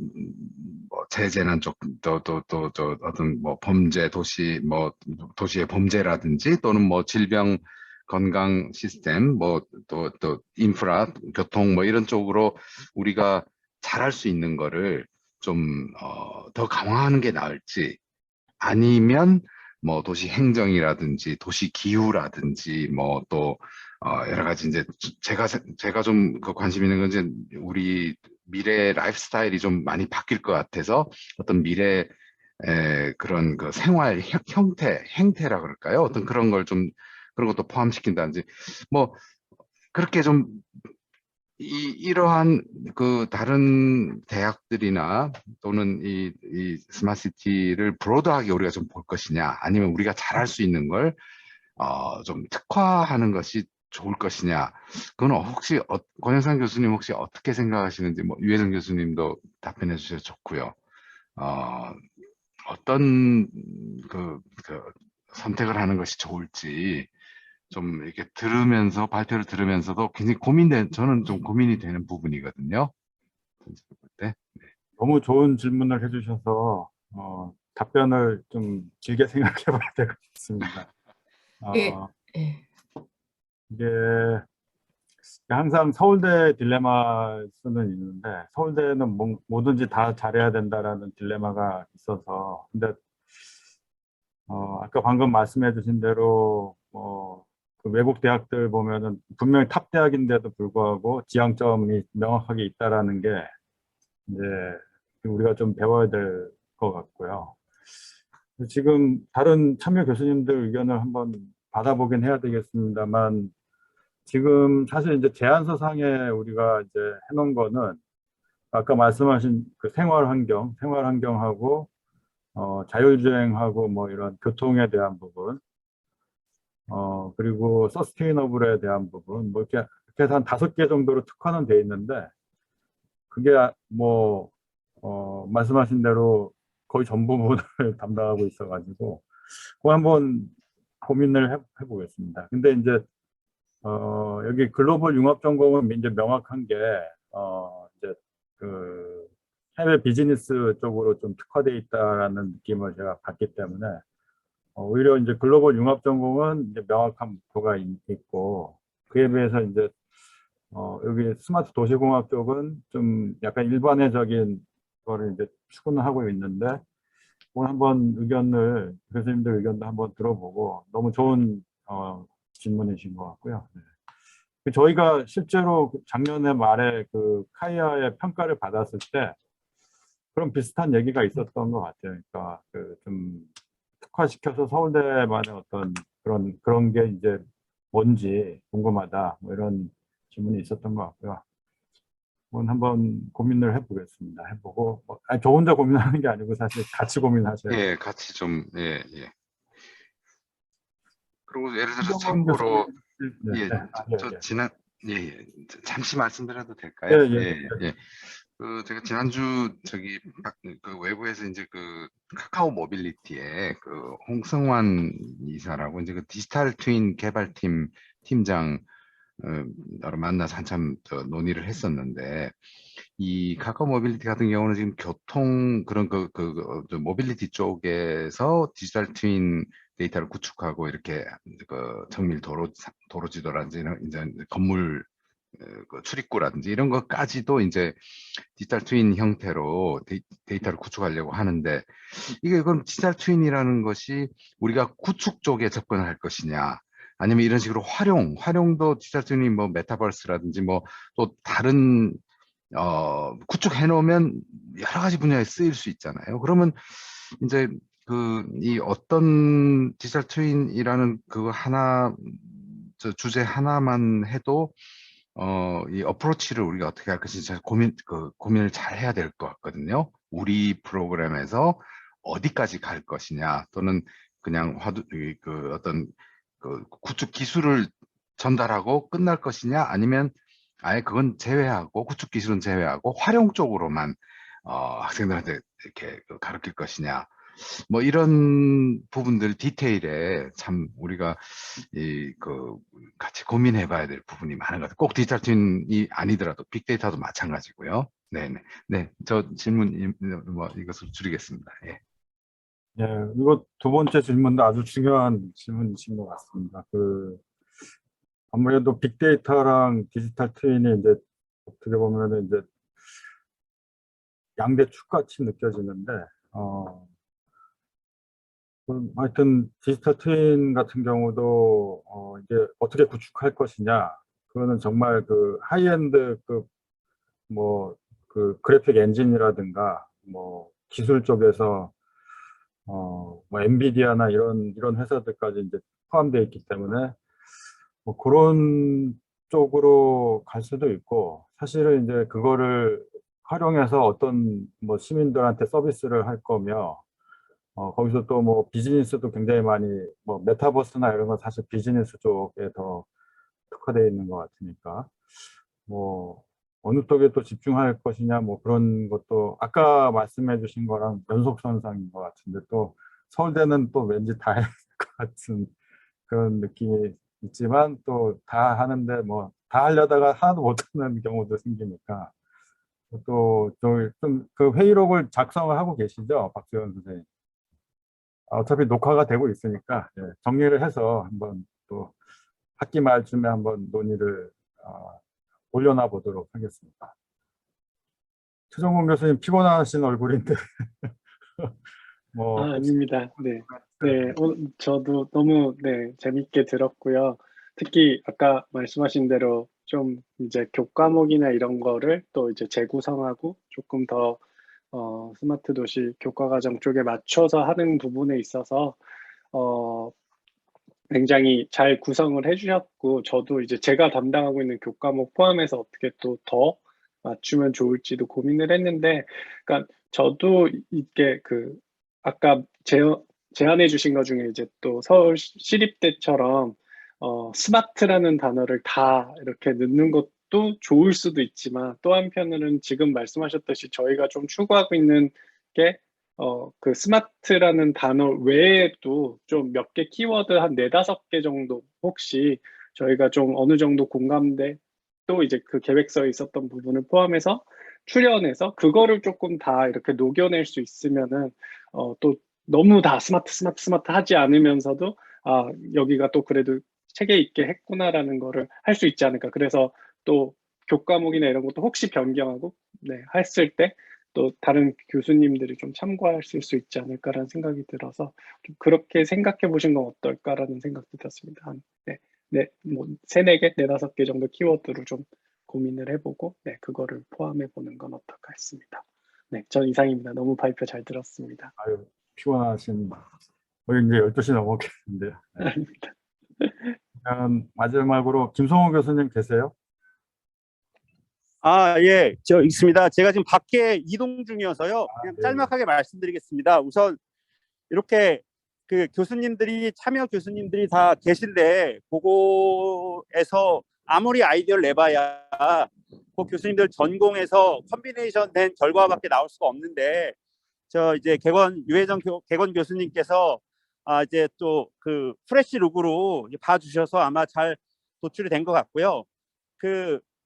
재재난 쪽, 또 어떤 뭐 범죄, 도시의 범죄라든지 또는 뭐 질병 건강 시스템, 뭐 또 인프라, 교통 뭐 이런 쪽으로 우리가 잘할 수 있는 거를 좀 더 강화하는 게 나을지, 아니면 뭐 도시 행정이라든지 도시 기후라든지 뭐 또 여러 가지 이제 제가 좀 그 관심 있는 건 이제 우리 미래 라이프 스타일이 좀 많이 바뀔 것 같아서 어떤 미래 그런 그 생활 행태라 그럴까요? 어떤 그런 걸 좀 그런 것도 포함시킨다든지 뭐 그렇게 좀 이러한 그 다른 대학들이나 또는 이 스마트시티를 브로드하게 우리가 좀 볼 것이냐, 아니면 우리가 잘할 수 있는 걸 좀 특화하는 것이 좋을 것이냐. 그건 혹시 권영상 교수님 혹시 어떻게 생각하시는지, 뭐 유해성 교수님도 답변해 주셔서 좋고요. 어떤 그 선택을 하는 것이 좋을지 좀 이렇게 발표를 들으면서도 굉장히 저는 좀 고민이 되는 부분이거든요. 네. 너무 좋은 질문을 해주셔서 답변을 좀 길게 생각해 봐야 될 것 같습니다. 예, 예. 이게 항상 서울대 딜레마일 수는 있는데, 서울대는 뭐든지 다 잘해야 된다라는 딜레마가 있어서, 근데 아까 방금 말씀해 주신 대로 그 외국 대학들 보면은 분명히 탑 대학인데도 불구하고 지향점이 명확하게 있다라는 게 이제 우리가 좀 배워야 될 것 같고요. 지금 다른 참여 교수님들 의견을 한번 받아보긴 해야 되겠습니다만, 지금 사실 이제 제안서상에 우리가 이제 해놓은 거는 아까 말씀하신 그 생활 환경하고 자율주행하고 뭐 이런 교통에 대한 부분, 그리고 서스테이너블에 대한 부분, 뭐 이렇게 해서 한 5개 정도로 특화는 돼 있는데, 그게 뭐 말씀하신 대로 거의 전부분을 담당하고 있어가지고 그거 한번 고민을 해보겠습니다. 근데 이제 여기 글로벌 융합 전공은 이제 명확한 게 이제 그 해외 비즈니스 쪽으로 좀 특화되어 있다라는 느낌을 제가 받기 때문에 오히려 이제 글로벌 융합 전공은 이제 명확한 목표가 있고, 그에 비해서 이제 여기 스마트 도시공학 쪽은 좀 약간 일반회적인 거를 이제 추구는 하고 있는데, 오늘 한번 교수님들 의견도 한번 들어보고, 너무 좋은 질문이신 것 같고요. 네. 저희가 실제로 작년에 말에 그 카이아의 평가를 받았을 때 그런 비슷한 얘기가 있었던 것 같아요. 그러니까 그 좀 특화시켜서 서울대만의 어떤 그런 게 이제 뭔지 궁금하다, 뭐 이런 질문이 있었던 것 같고요. 한번 고민을 해보겠습니다. 해보고 아니, 저 혼자 고민하는 게 아니고 사실 같이 고민하셔야 돼요. 예, 같이 좀, 예. 그리고 예를 들어서 신경원 참고로, 교수님, 네, 예, 네. 잠시 말씀드려도 예, 될까요? 예, 예. 제가 지난주 그 외부에서 이제 그 카카오 모빌리티에 그 홍성환 이사라고 이제 그 디지털 트윈 개발팀 팀장 을 만나서 한참 논의를 했었는데, 이 카카오 모빌리티 같은 경우는 지금 교통 그런 모빌리티 쪽에서 디지털 트윈 데이터를 구축하고 이렇게 그 정밀 도로 지도라든지 이제 건물 그 출입구라든지 이런 것까지도 이제 디지털 트윈 형태로 데이터를 구축하려고 하는데, 이게 그럼 디지털 트윈이라는 것이 우리가 구축 쪽에 접근할 것이냐, 아니면 이런 식으로 활용도 디지털 트윈이 뭐 메타버스라든지 뭐 또 다른 구축해 놓으면 여러 가지 분야에 쓰일 수 있잖아요. 그러면 이제 이 어떤 디지털 트윈이라는 주제 하나만 해도 이 어프로치를 우리가 어떻게 할 것인지 고민을 잘 해야 될 것 같거든요. 우리 프로그램에서 어디까지 갈 것이냐, 또는 그냥 어떤 구축 기술을 전달하고 끝날 것이냐, 아니면 아예 그건 제외하고, 구축 기술은 제외하고 활용 쪽으로만 학생들한테 이렇게 가르칠 것이냐, 뭐 이런 부분들 디테일에 참 우리가 같이 고민해 봐야 될 부분이 많은 것 같아요. 꼭 디지털 트윈이 아니더라도 빅데이터도 마찬가지고요. 네네. 네, 저 질문 뭐 이것을 줄이겠습니다. 예. 예, 이거 두 번째 질문도 아주 중요한 질문이신 것 같습니다. 아무래도 빅데이터랑 디지털 트윈이 이제 어떻게 보면 이제 양대 축같이 느껴지는데, 하여튼 디지털 트윈 같은 경우도 이게 어떻게 구축할 것이냐, 그거는 정말 그 하이엔드 그 그래픽 엔진이라든가 뭐 기술 쪽에서 뭐 엔비디아나 이런 회사들까지 이제 포함되어 있기 때문에 뭐 그런 쪽으로 갈 수도 있고, 사실은 이제 그거를 활용해서 어떤 뭐 시민들한테 서비스를 할 거며, 거기서 또 뭐 비즈니스도 굉장히 많이, 뭐 메타버스나 이런 건 사실 비즈니스 쪽에 더 특화되어 있는 것 같으니까, 뭐 어느 쪽에 또 집중할 것이냐, 뭐 그런 것도 아까 말씀해 주신 거랑 연속선상인 것 같은데, 또 서울대는 또 왠지 다 해야 될 것 같은 그런 느낌이 있지만, 또 다 하는데 뭐 다 하려다가 하나도 못하는 경우도 생기니까, 또 좀 그 회의록을 작성을 하고 계시죠, 박수현 선생님? 어차피 녹화가 되고 있으니까, 예, 정리를 해서 한번 또 학기 말쯤에 한번 논의를 올려놔 보도록 하겠습니다. 최종훈 교수님 피곤하신 얼굴인데 뭐 혹시 아닙니다. 네. 네, 저도 너무 네, 재밌게 들었고요. 특히 아까 말씀하신 대로 좀 이제 교과목이나 이런 거를 또 이제 재구성하고 조금 더 스마트 도시 교과과정 쪽에 맞춰서 하는 부분에 있어서 어, 굉장히 잘 구성을 해주셨고, 저도 이제 제가 담당하고 있는 교과목 포함해서 어떻게 또 더 맞추면 좋을지도 고민을 했는데, 그러니까 저도 이게 아까 제안해 주신 것 중에 이제 또 서울 시립대처럼 스마트라는 단어를 다 이렇게 넣는 것도 좋을 수도 있지만, 또 한편으로는 지금 말씀하셨듯이 저희가 좀 추구하고 있는 게 그 스마트라는 단어 외에도 좀 몇 개 키워드 한 네다섯 개 정도 혹시 저희가 좀 어느 정도 공감대, 또 이제 그 계획서에 있었던 부분을 포함해서 출연해서 그거를 조금 다 이렇게 녹여낼 수 있으면은 또 너무 다 스마트 하지 않으면서도 여기가 또 그래도 체계 있게 했구나라는 거를 할 수 있지 않을까. 그래서 또 교과목이나 이런 것도 혹시 변경하고 네, 했을 때 또 다른 교수님들이 좀 참고할 수 있지 않을까라는 생각이 들어서 좀 그렇게 생각해 보신 건 어떨까라는 생각도 들었습니다. 뭐 세네 개, 네다섯 개 정도 키워드로 좀 고민을 해보고 네, 그거를 포함해 보는 건 어떨까 했습니다. 네, 전 이상입니다. 너무 발표 잘 들었습니다. 아유, 피곤하신, 거의 이제 12시 넘었겠는데. 네. 마지막으로 김성호 교수님 계세요? 예, 저 있습니다. 제가 지금 밖에 이동 중이어서요. 그냥 네. 짤막하게 말씀드리겠습니다. 우선 이렇게 그 참여 교수님들이 다 계신데, 그거에서 아무리 아이디어를 내봐야 그 교수님들 전공에서 컨비네이션 된 결과밖에 나올 수가 없는데, 저 이제 유혜정 개건 교수님께서 이제 또 그 프레시 룩으로 봐주셔서 아마 잘 도출이 된 것 같고요.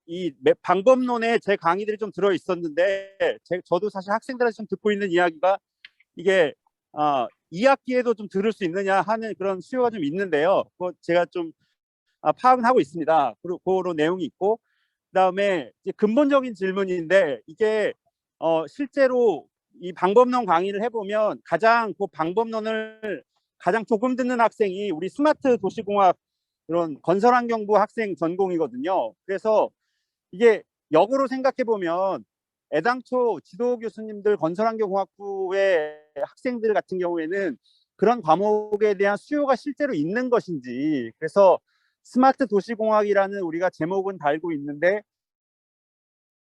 이 방법론에 제 강의들이 좀 들어 있었는데, 저도 사실 학생들한테 좀 듣고 있는 이야기가 이게 2학기에도 좀 들을 수 있느냐 하는 그런 수요가 좀 있는데요. 그거 제가 좀 파악은 하고 있습니다. 그리고 그런 내용이 있고, 그다음에 이제 근본적인 질문인데, 이게 실제로 이 방법론 강의를 해보면 그 방법론을 가장 조금 듣는 학생이 우리 스마트 도시공학 이런 건설환경부 학생 전공이거든요. 그래서 이게 역으로 생각해 보면 애당초 지도 교수님들 건설환경공학부의 학생들 같은 경우에는 그런 과목에 대한 수요가 실제로 있는 것인지, 그래서 스마트 도시공학이라는 우리가 제목은 달고 있는데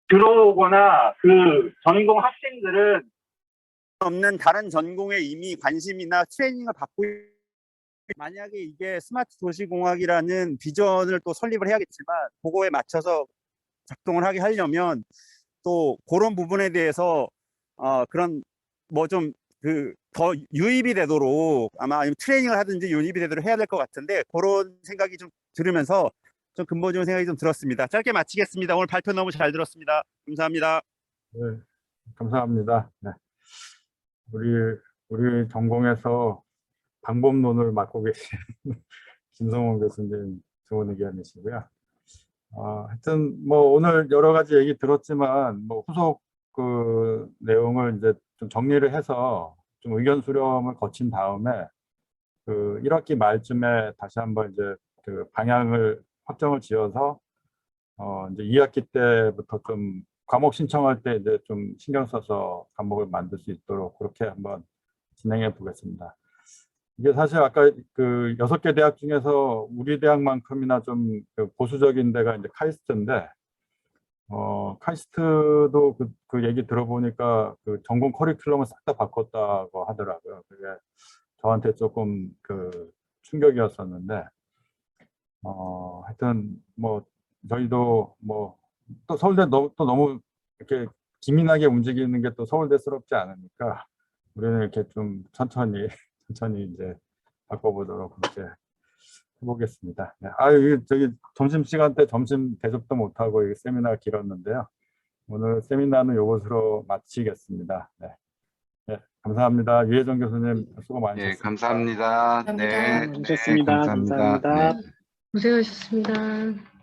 들어오거나 그 전공 학생들은 없는 다른 전공에 이미 관심이나 트레이닝을 받고, 만약에 이게 스마트 도시공학이라는 비전을 또 설립을 해야겠지만, 그거에 맞춰서 작동을 하게 하려면 또 그런 부분에 대해서 그런 뭐 좀 더 유입이 되도록, 아마 트레이닝을 하든지 유입이 되도록 해야 될 것 같은데, 그런 생각이 좀 들으면서 좀 근본적인 생각이 좀 들었습니다. 짧게 마치겠습니다. 오늘 발표 너무 잘 들었습니다. 감사합니다. 네, 감사합니다. 네. 우리 전공에서 방법론을 맡고 계신 김성원 교수님 좋은 의견이시고요. 하여튼 뭐 오늘 여러 가지 얘기 들었지만 뭐 후속 그 내용을 이제 좀 정리를 해서 좀 의견 수렴을 거친 다음에 그 1학기 말쯤에 다시 한번 이제 그 방향을 확정을 지어서 이제 2학기 때부터 좀 과목 신청할 때 이제 좀 신경 써서 과목을 만들 수 있도록 그렇게 한번 진행해 보겠습니다. 이게 사실 아까 그 6개 대학 중에서 우리 대학만큼이나 좀그 보수적인 데가 이제 카이스트인데, 카이스트도 그 얘기 들어보니까 그 전공 커리큘럼을 싹 다 바꿨다고 하더라고요. 그게 저한테 조금 그 충격이었었는데, 하여튼 뭐 저희도 뭐 또 서울대 또 너무 이렇게 기민하게 움직이는 게 또 서울대스럽지 않으니까 우리는 이렇게 좀 천천히 이제 바꿔보도록 그렇게 해보겠습니다. 네. 저기 점심시간 때 점심 대접도 못하고 이 세미나가 길었는데요. 오늘 세미나는 이것으로 마치겠습니다. 네. 네, 감사합니다. 유혜정 교수님 수고 예, 많으셨습니다. 감사합니다. 감사합니다. 네, 수고하셨습니다. 감사합니다. 감사합니다. 네. 고생하셨습니다.